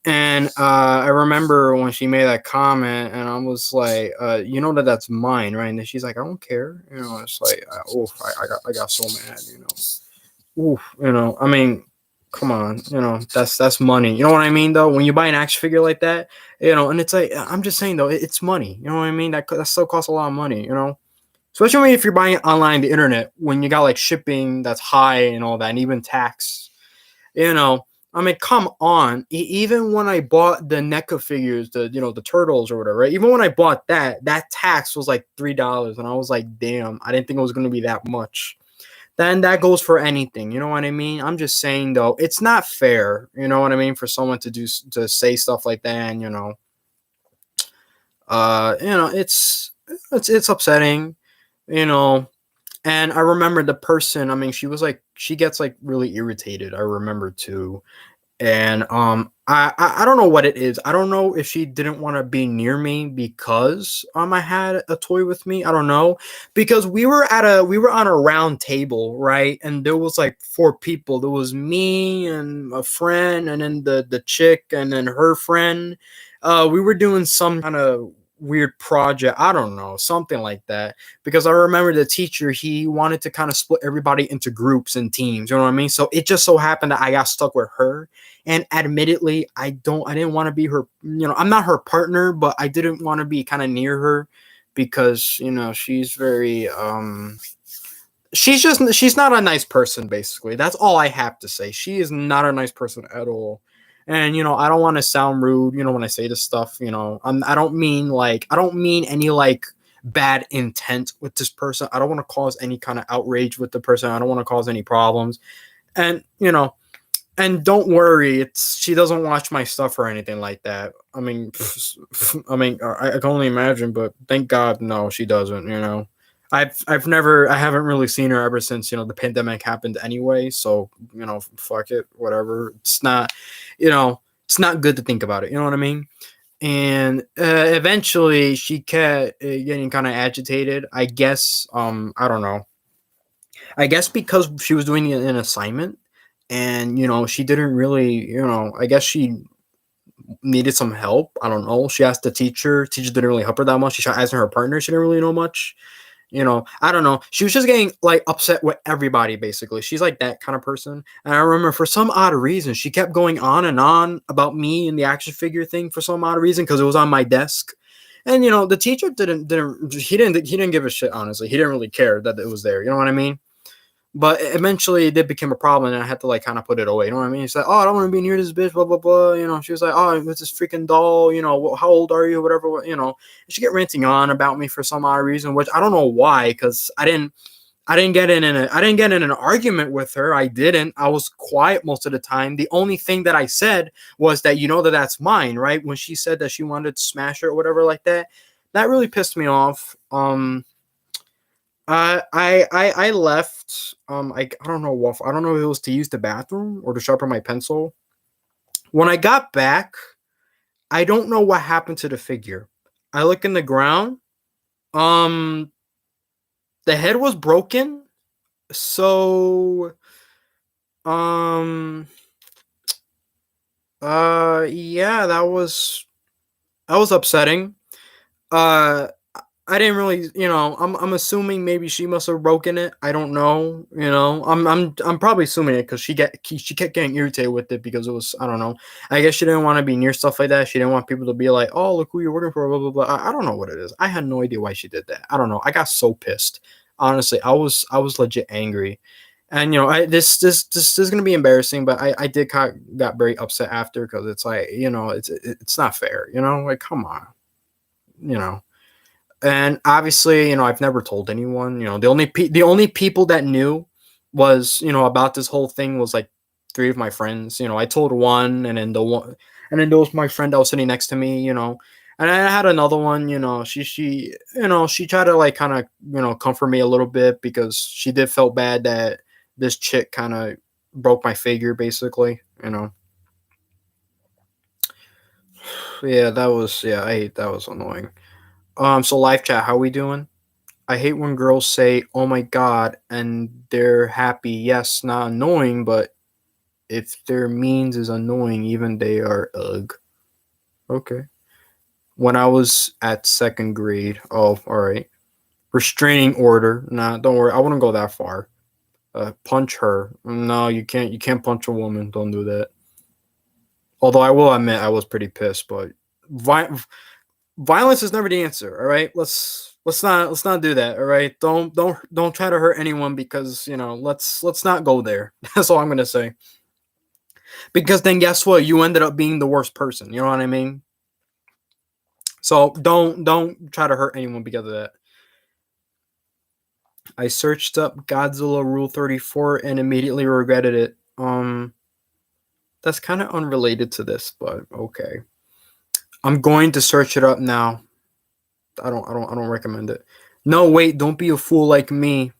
And I remember when she made that comment, and I was like, "You know that's mine, right?" And then she's like, "I don't care." It's like, I got so mad. Oof. I mean, come on. That's money. You know what I mean, though. When you buy an action figure like that, and it's like, I'm just saying though, it's money. You know what I mean? That still costs a lot of money. Especially if you're buying it online, the internet, when you got like shipping that's high and all that, and even tax. I mean, come on. Even when I bought the NECA figures, the turtles or whatever, right? Even when I bought that tax was like $3, and I was like, damn, I didn't think it was going to be that much. Then that goes for anything. You know what I mean? I'm just saying though, it's not fair. You know what I mean? For someone to say stuff like that, and it's upsetting. You know, and I remember the person. I mean, she gets like really irritated. I remember too. And I don't know what it is. I don't know if she didn't want to be near me because I had a toy with me. I don't know, because we were on a round table, right? And there was like four people. There was me and a friend, and then the chick, and then her friend. We were doing some kind of weird project. I don't know, something like that. Because I remember the teacher, he wanted to kind of split everybody into groups and teams. You know what I mean? So it just so happened that I got stuck with her. And admittedly, I didn't want to be her, I'm not her partner, but I didn't want to be kind of near her because, she's very, she's not a nice person, basically. That's all I have to say. She is not a nice person at all. And I don't want to sound rude, when I say this stuff. I don't mean any like bad intent with this person. I don't want to cause any kind of outrage with the person. I don't want to cause any problems. And and don't worry, it's she doesn't watch my stuff or anything like that. I mean, I can only imagine, but thank God, no, she doesn't. I haven't really seen her ever since the pandemic happened anyway. So fuck it, whatever. It's not good to think about it. You know what I mean? And eventually, she kept getting kind of agitated. I guess I don't know. I guess because she was doing an assignment, and she didn't really, I guess she needed some help. I don't know. She asked the teacher. Teacher didn't really help her that much. She started asking her partner. She didn't really know much. I don't know. She was just getting like upset with everybody. Basically, she's like that kind of person. And I remember for some odd reason, she kept going on and on about me and the action figure thing for some odd reason because it was on my desk. And the teacher he didn't give a shit. Honestly, he didn't really care that it was there. You know what I mean? But eventually it did become a problem, and I had to like kind of put it away. You know what I mean? She's like, "Oh, I don't want to be near this bitch." Blah blah blah. She was like, "Oh, it's this freaking doll. How old are you? Whatever. And she get ranting on about me for some odd reason, which I don't know why, because I didn't get in an argument with her. I didn't. I was quiet most of the time. The only thing that I said was that that's mine, right? When she said that she wanted to smash her or whatever like that, that really pissed me off. I left. I don't know what. I don't know if it was to use the bathroom or to sharpen my pencil. When I got back, I don't know what happened to the figure. I look in the ground. Um, the head was broken. So, um, yeah, that was upsetting. Uh, I didn't really, I'm assuming maybe she must have broken it. I don't know. I'm probably assuming it because she kept getting irritated with it because it was, I don't know. I guess she didn't want to be near stuff like that. She didn't want people to be like, "Oh, look who you're working for," blah blah blah. I don't know what it is. I had no idea why she did that. I don't know. I got so pissed. Honestly, I was legit angry. And this is gonna be embarrassing, but I did got very upset after because it's like it's not fair. Like come on. You know and obviously, I've never told anyone. The only people that knew was about this whole thing was like three of my friends. I told one, and then there was my friend that was sitting next to me. And I had another one. She tried to like kind of comfort me a little bit because she did feel bad that this chick kind of broke my figure, basically. Yeah, I hate that was annoying. So live chat, how we doing? I hate when girls say, "Oh my god," and they're happy. Yes, not annoying, but if their means is annoying, even they are ugh. Okay. When I was at second grade, oh, all right. Restraining order. Nah, don't worry. I wouldn't go that far. Punch her. No, you can't. You can't punch a woman. Don't do that. Although I will admit I was pretty pissed, but vi- violence is never the answer. All right, let's not do that. All right, don't try to hurt anyone because let's not go there. That's all I'm gonna say. Because then guess what? You ended up being the worst person. You know what I mean? So don't try to hurt anyone because of that. I searched up Godzilla Rule 34 and immediately regretted it. That's kind of unrelated to this, but okay. I'm going to search it up now. I don't recommend it. No, wait, don't be a fool like me.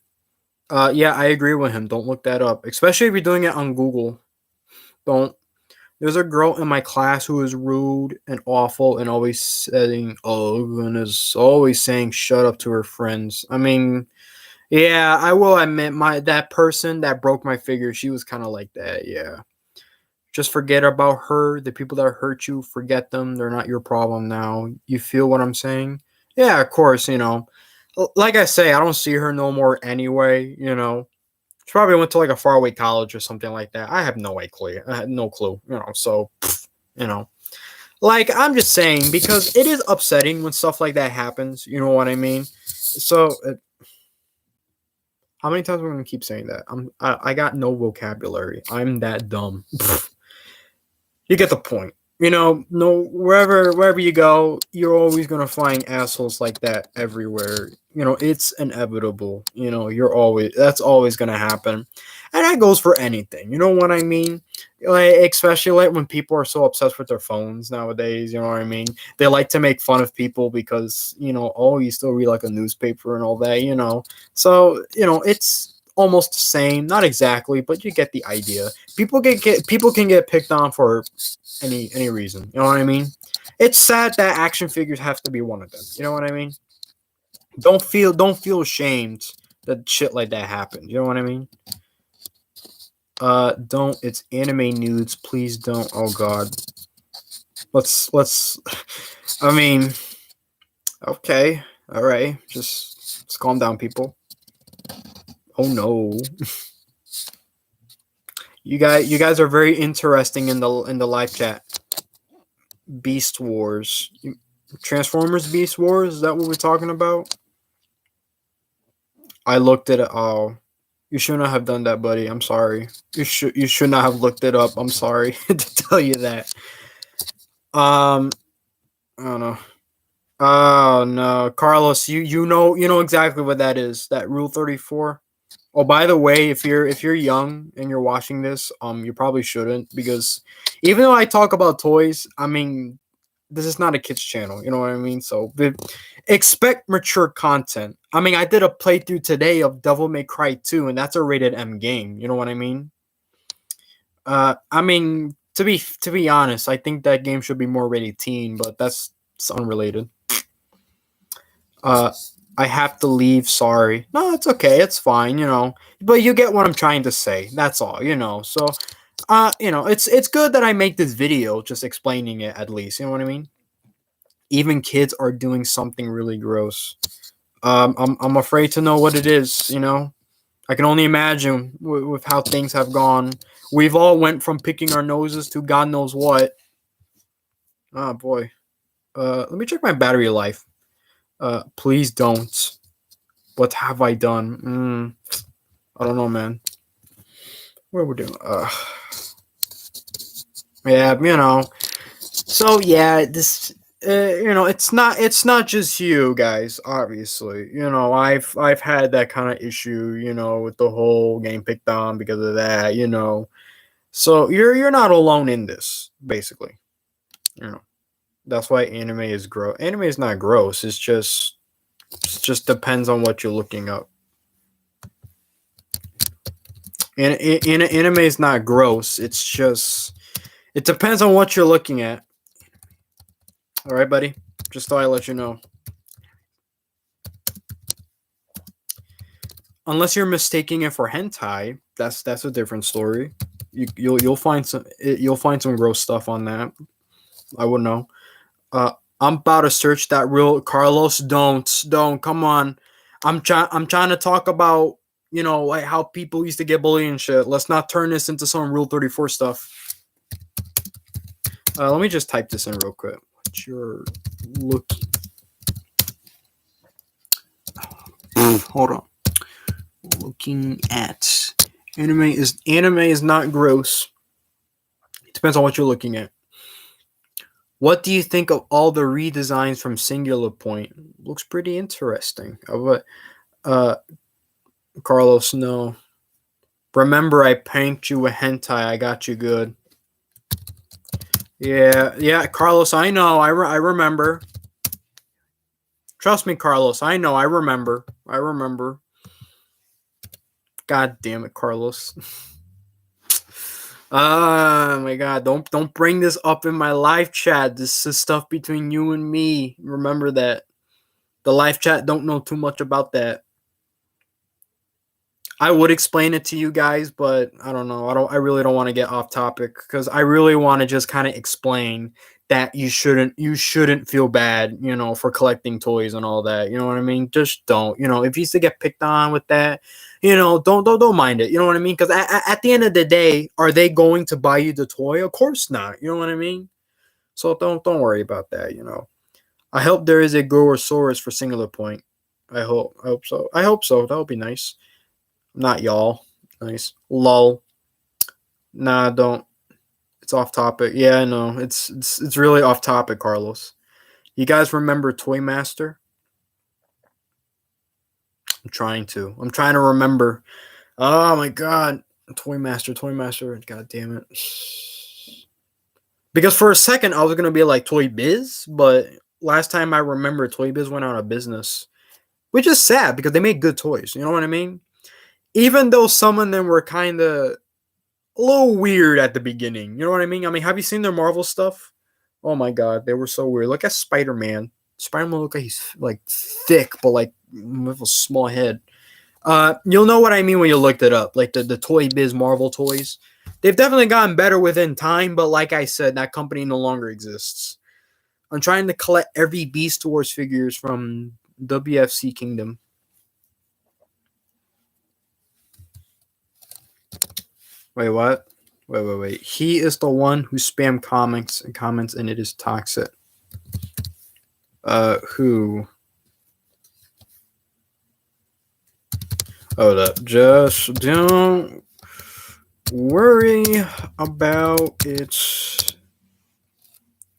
Yeah, I agree with him. Don't look that up, especially if you're doing it on Google. Don't. There's a girl in my class who is rude and awful and always saying "oh" and is always saying "shut up" to her friends. I mean, yeah, I will admit that person that broke my figure, she was kind of like that. Yeah, just forget about her. The people that hurt you, forget them. They're not your problem now. You feel what I'm saying? Yeah, of course. Like I say, I don't see her no more anyway. She probably went to like a faraway college or something like that. I have no clue. I had no clue. So you know, like I'm just saying because it is upsetting when stuff like that happens. You know what I mean? So how many times am I gonna keep saying that? I got no vocabulary. I'm that dumb. You get the point. You know, no, wherever you go, you're always gonna find assholes like that everywhere. You know, it's inevitable. You know, that's always gonna happen, and that goes for anything. You know what I mean? Like, especially like when people are so obsessed with their phones nowadays. You know what I mean? They like to make fun of people because, oh, you still read like a newspaper and all that. So it's almost the same, not exactly, but you get the idea. People can get picked on for any reason. You know what I mean? It's sad that action figures have to be one of them. You know what I mean? Don't feel ashamed that shit like that happened. You know what I mean? Don't. It's anime nudes. Please don't. Oh God. Let's. I mean, okay, all right. Just calm down, people. Oh no. You guys are very interesting in the live chat. Beast Wars. Transformers Beast Wars, is that what we're talking about? I looked at it. Oh, you should not have done that, buddy. I'm sorry. You should not have looked it up. I'm sorry to tell you that. I don't know. Oh no, Carlos, you know exactly what that is. That Rule 34. Oh, by the way, if you're young and you're watching this, you probably shouldn't, because even though I talk about toys, I mean, this is not a kids channel. You know what I mean? So expect mature content. I mean, I did a playthrough today of Devil May Cry 2, and that's a rated M game. You know what I mean? I mean, to be honest, I think that game should be more rated teen, but it's unrelated. Uh, I have to leave. Sorry. No, it's okay. It's fine. But you get what I'm trying to say. That's all. So, it's good that I make this video just explaining it at least. You know what I mean? Even kids are doing something really gross. I'm afraid to know what it is. I can only imagine with how things have gone. We've all went from picking our noses to God knows what. Oh boy. Let me check my battery life. Please don't. What have I done? I don't know, man. What we're doing? Yeah, So yeah, this. It's not just you guys. Obviously, I've had that kind of issue. With the whole game picked on because of that. So you're not alone in this. Basically, that's why anime is gross. Anime is not gross. It just depends on what you're looking up. Anime is not gross. It depends on what you're looking at. All right, buddy. Just thought I'd let you know. Unless you're mistaking it for hentai, that's a different story. You'll find some gross stuff on that. I wouldn't know. I'm about to search that real Carlos. Don't come on. I'm trying to talk about like how people used to get bullied and shit. Let's not turn this into some Rule 34 stuff. Let me just type this in real quick. What you're looking. Hold on. Looking at anime is not gross. It depends on what you're looking at. What do you think of all the redesigns from Singular Point? Looks pretty interesting. Carlos, no. Remember, I pranked you with hentai. I got you good. Yeah, Carlos, I know. I remember. Trust me, Carlos. I know. I remember. God damn it, Carlos. Oh my God! Don't bring this up in my live chat. This is stuff between you and me. Remember that. The live chat don't know too much about that. I would explain it to you guys, but I don't know. I really don't want to get off topic, because I really want to just kind of explain that you shouldn't feel bad, for collecting toys and all that. You know what I mean? Just don't. If you used to get picked on with that, don't mind it. You know what I mean? Because at the end of the day, are they going to buy you the toy? Of course not. You know what I mean? So don't worry about that. I hope there is a Gorosaurus for Singular Point. I hope so. That would be nice. Not y'all. Nice. Lol. Nah, don't. It's off topic. Yeah, I know. It's really off topic, Carlos. You guys remember Toy Master? I'm trying to remember. Oh my god. Toy Master, Toy Master. God damn it. Because for a second I was gonna be like Toy Biz, but last time I remember Toy Biz went out of business. Which is sad because they make good toys. You know what I mean? Even though some of them were kind of a little weird at the beginning. You know what I mean? I mean, have you seen their Marvel stuff? Oh my god, they were so weird. Look at Spider-Man. Spider-Man look like he's like thick, but like with a small head. You'll know what I mean when you looked it up. Like the Toy Biz Marvel toys. They've definitely gotten better within time, but like I said, that company no longer exists. I'm trying to collect every Beast Wars figures from WFC Kingdom. Wait, what? Wait. He is the one who spam comments, and it is toxic. Who? Hold up. Just don't worry about it.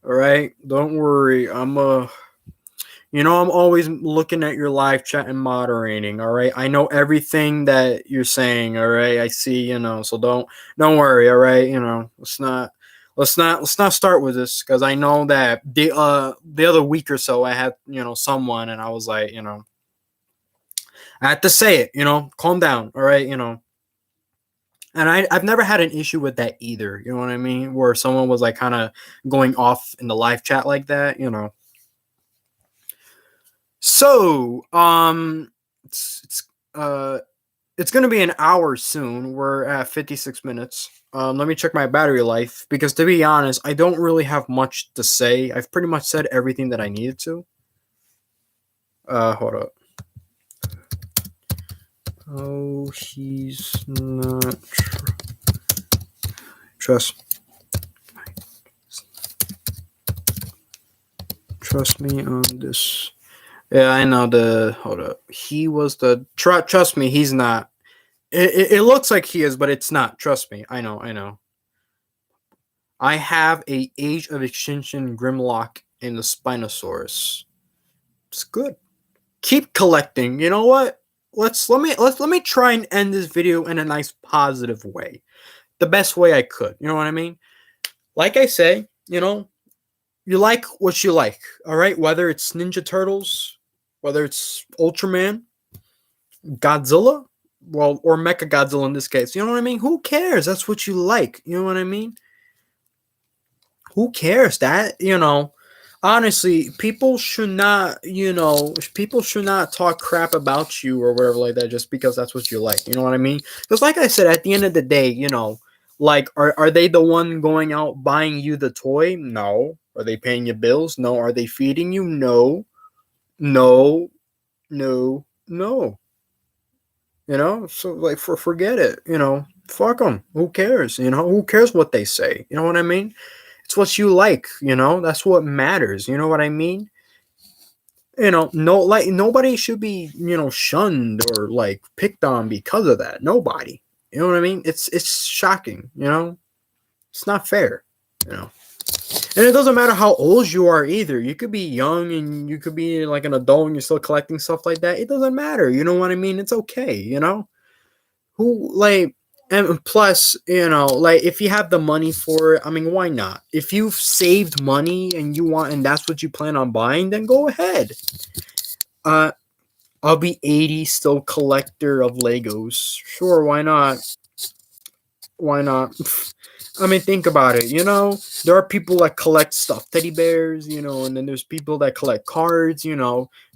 Alright? Don't worry. I'm always looking at your live chat and moderating, all right? I know everything that you're saying, all right? I see, so don't worry, all right? Let's not start with this because I know that the other week or so I had, someone and I was like, I had to say it, calm down, all right? And I've never had an issue with that either, you know what I mean? Where someone was like kind of going off in the live chat like that, So, it's gonna be an hour soon. We're at 56 minutes. Let me check my battery life because to be honest, I don't really have much to say. I've pretty much said everything that I needed to. Hold up. Oh, he's not. Trust me on this. Yeah, I know hold up. He was the trust me, he's not. It looks like he is, but it's not. Trust me. I know. I have a Age of Extinction Grimlock in the Spinosaurus. It's good. Keep collecting. You know what? Let me try and end this video in a nice positive way. The best way I could. You know what I mean? Like I say, you like what you like, all right? Whether it's Ninja Turtles, whether it's Ultraman, Godzilla, well, or Mechagodzilla in this case. You know what I mean? Who cares? That's what you like. You know what I mean? Who cares? That, honestly, people should not talk crap about you or whatever like that just because that's what you like. You know what I mean? Because like I said, at the end of the day, like, are they the one going out buying you the toy? No. Are they paying your bills? No. Are they feeding you? No. So like forget it, fuck them. Who cares? Who cares what they say? You know what I mean? It's what you like, that's what matters. You know what I mean? Nobody should be, shunned or like picked on because of that. Nobody. You know what I mean? It's shocking, It's not fair, And it doesn't matter how old you are either. You could be young and you could be like an adult and you're still collecting stuff like that. It doesn't matter. You know what I mean? It's okay, and plus, like if you have the money for it, I mean, why not? If you've saved money and and that's what you plan on buying, then go ahead. I'll be 80, still collector of Legos. Sure, why not? Why not? I mean, think about it. There are people that collect stuffed teddy bears, and then there's people that collect cards,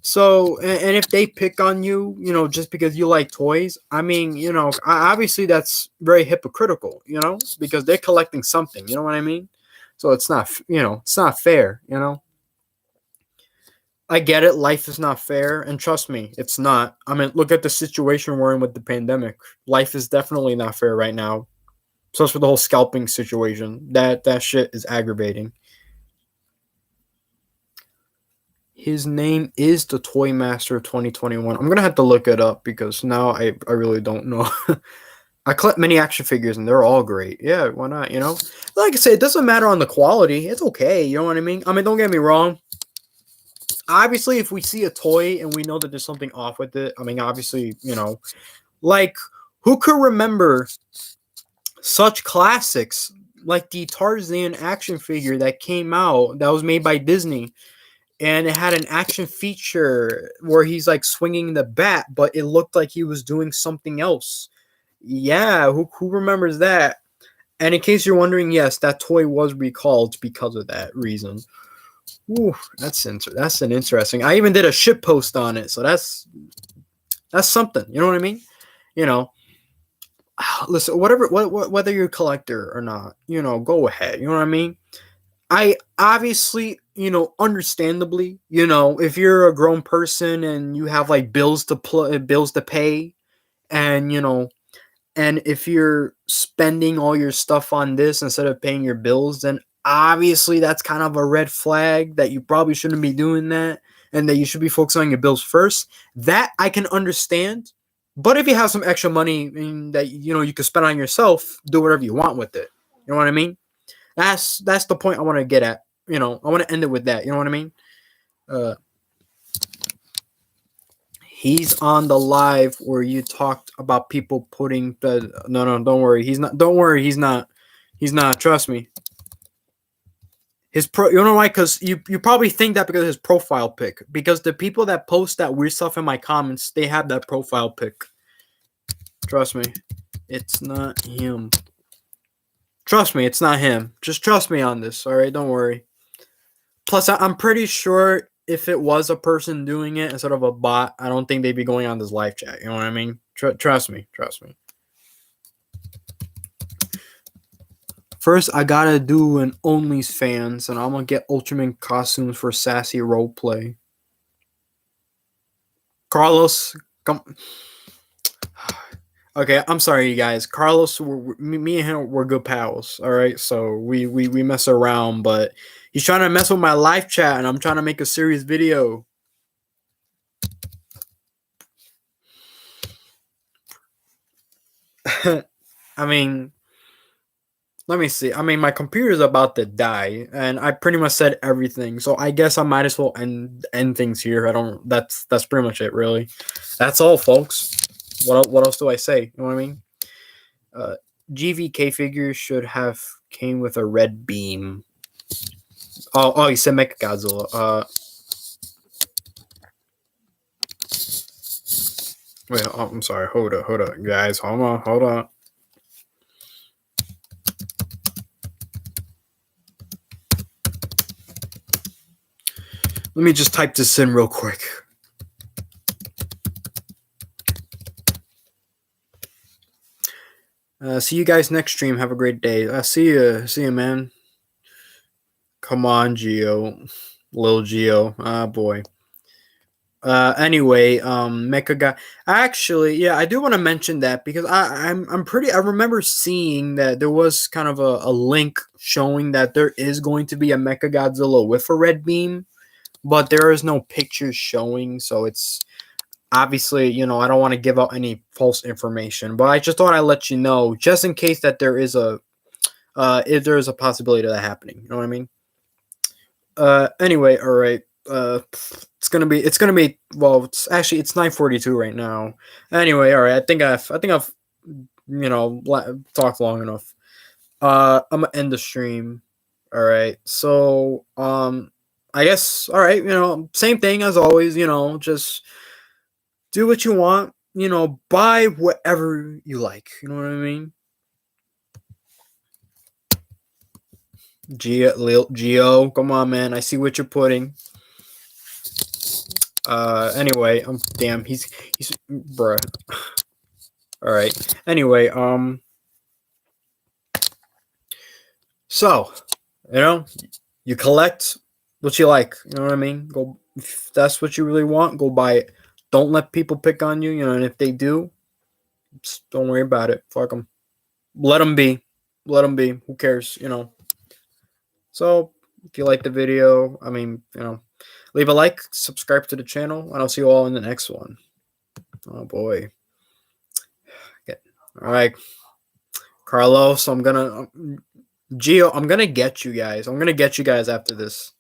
So, and if they pick on you, just because you like toys, I mean, obviously that's very hypocritical, because they're collecting something, you know what I mean? So it's not, it's not fair, I get it. Life is not fair. And trust me, it's not. I mean, look at the situation we're in with the pandemic. Life is definitely not fair right now. So it's for the whole scalping situation. That shit is aggravating. His name is the Toy Master of 2021. I'm going to have to look it up because now I really don't know. I collect many action figures and they're all great. Yeah, why not? You know, like I said, it doesn't matter on the quality. It's okay. You know what I mean? I mean, don't get me wrong. Obviously, if we see a toy and we know that there's something off with it, I mean, obviously, you know, like who could remember such classics like the Tarzan action figure that came out that was made by Disney, and it had an action feature where he's like swinging the bat, but it looked like he was doing something else. Yeah, who remembers that? And in case you're wondering, yes, that toy was recalled because of that reason. Ooh, that's an interesting. I even did a ship post on it, so that's something. You know what I mean? You know, listen, whether you're a collector or not, you know, go ahead. You know what I mean? I obviously, you know, understandably, you know, if you're a grown person and you have like bills to pay, and you know, and if you're spending all your stuff on this instead of paying your bills, then obviously that's kind of a red flag that you probably shouldn't be doing that and that you should be focusing on your bills first. That I can understand. But if you have some extra money that you know you can spend on yourself, do whatever you want with it. You know what I mean? That's the point I want to get at. You know, I want to end it with that. You know what I mean? Uh, he's on the live where you talked about people putting the no, don't worry. He's not. Don't worry. He's not. He's not. Trust me. You know why? Because you probably think that because of his profile pic. Because the people that post that weird stuff in my comments, they have that profile pic. Trust me, it's not him. Trust me, it's not him. Just trust me on this. All right, don't worry. Plus, I'm pretty sure if it was a person doing it instead of a bot, I don't think they'd be going on this live chat. You know what I mean? Trust me. Trust me. First, I gotta do an OnlyFans, and I'm gonna get Ultraman costumes for sassy roleplay. Carlos, come. Okay, I'm sorry, you guys. Carlos, me and him, we're good pals. All right, so we mess around, but he's trying to mess with my live chat, and I'm trying to make a serious video. I mean, let me see. I mean, my computer's about to die, and I pretty much said everything. So I guess I might as well end things here. I don't. That's pretty much it, really. That's all, folks. What else do I say? You know what I mean? GVK figures should have came with a red beam. Oh, you said Mechagodzilla. Wait, I'm sorry. Hold up, guys. Hold on. Let me just type this in real quick. See you guys next stream. Have a great day. See you, man. Come on, Geo, Lil Geo. Ah, boy. Anyway, Mecha actually, yeah, I do want to mention that because I remember seeing that there was kind of a link showing that there is going to be a Mechagodzilla with a red beam, but there is no pictures showing, so it's obviously, you know, I don't want to give out any false information, but I just thought I'd let you know just in case that there is a if there is a possibility of that happening. You know what I mean? Anyway, all right. It's gonna be well. It's 9:42 right now. Anyway, all right. I think I've you know talked long enough. I'm gonna end the stream. All right. So I guess all right. You know, same thing as always. You know, just do what you want. You know, buy whatever you like. You know what I mean? Geo, come on, man. I see what you're putting. Anyway, damn, he's bruh. All right. Anyway, so you know, you collect what you like. You know what I mean? Go if that's what you really want. Go buy it. Don't let people pick on you. You know, and if they do, just don't worry about it. Fuck them. Let them be. Let them be. Who cares? You know. So if you like the video, I mean, you know, leave a like, subscribe to the channel, and I'll see you all in the next one. Oh boy. Okay. All right. Carlos, I'm gonna Gio, I'm gonna get you guys. I'm gonna get you guys after this.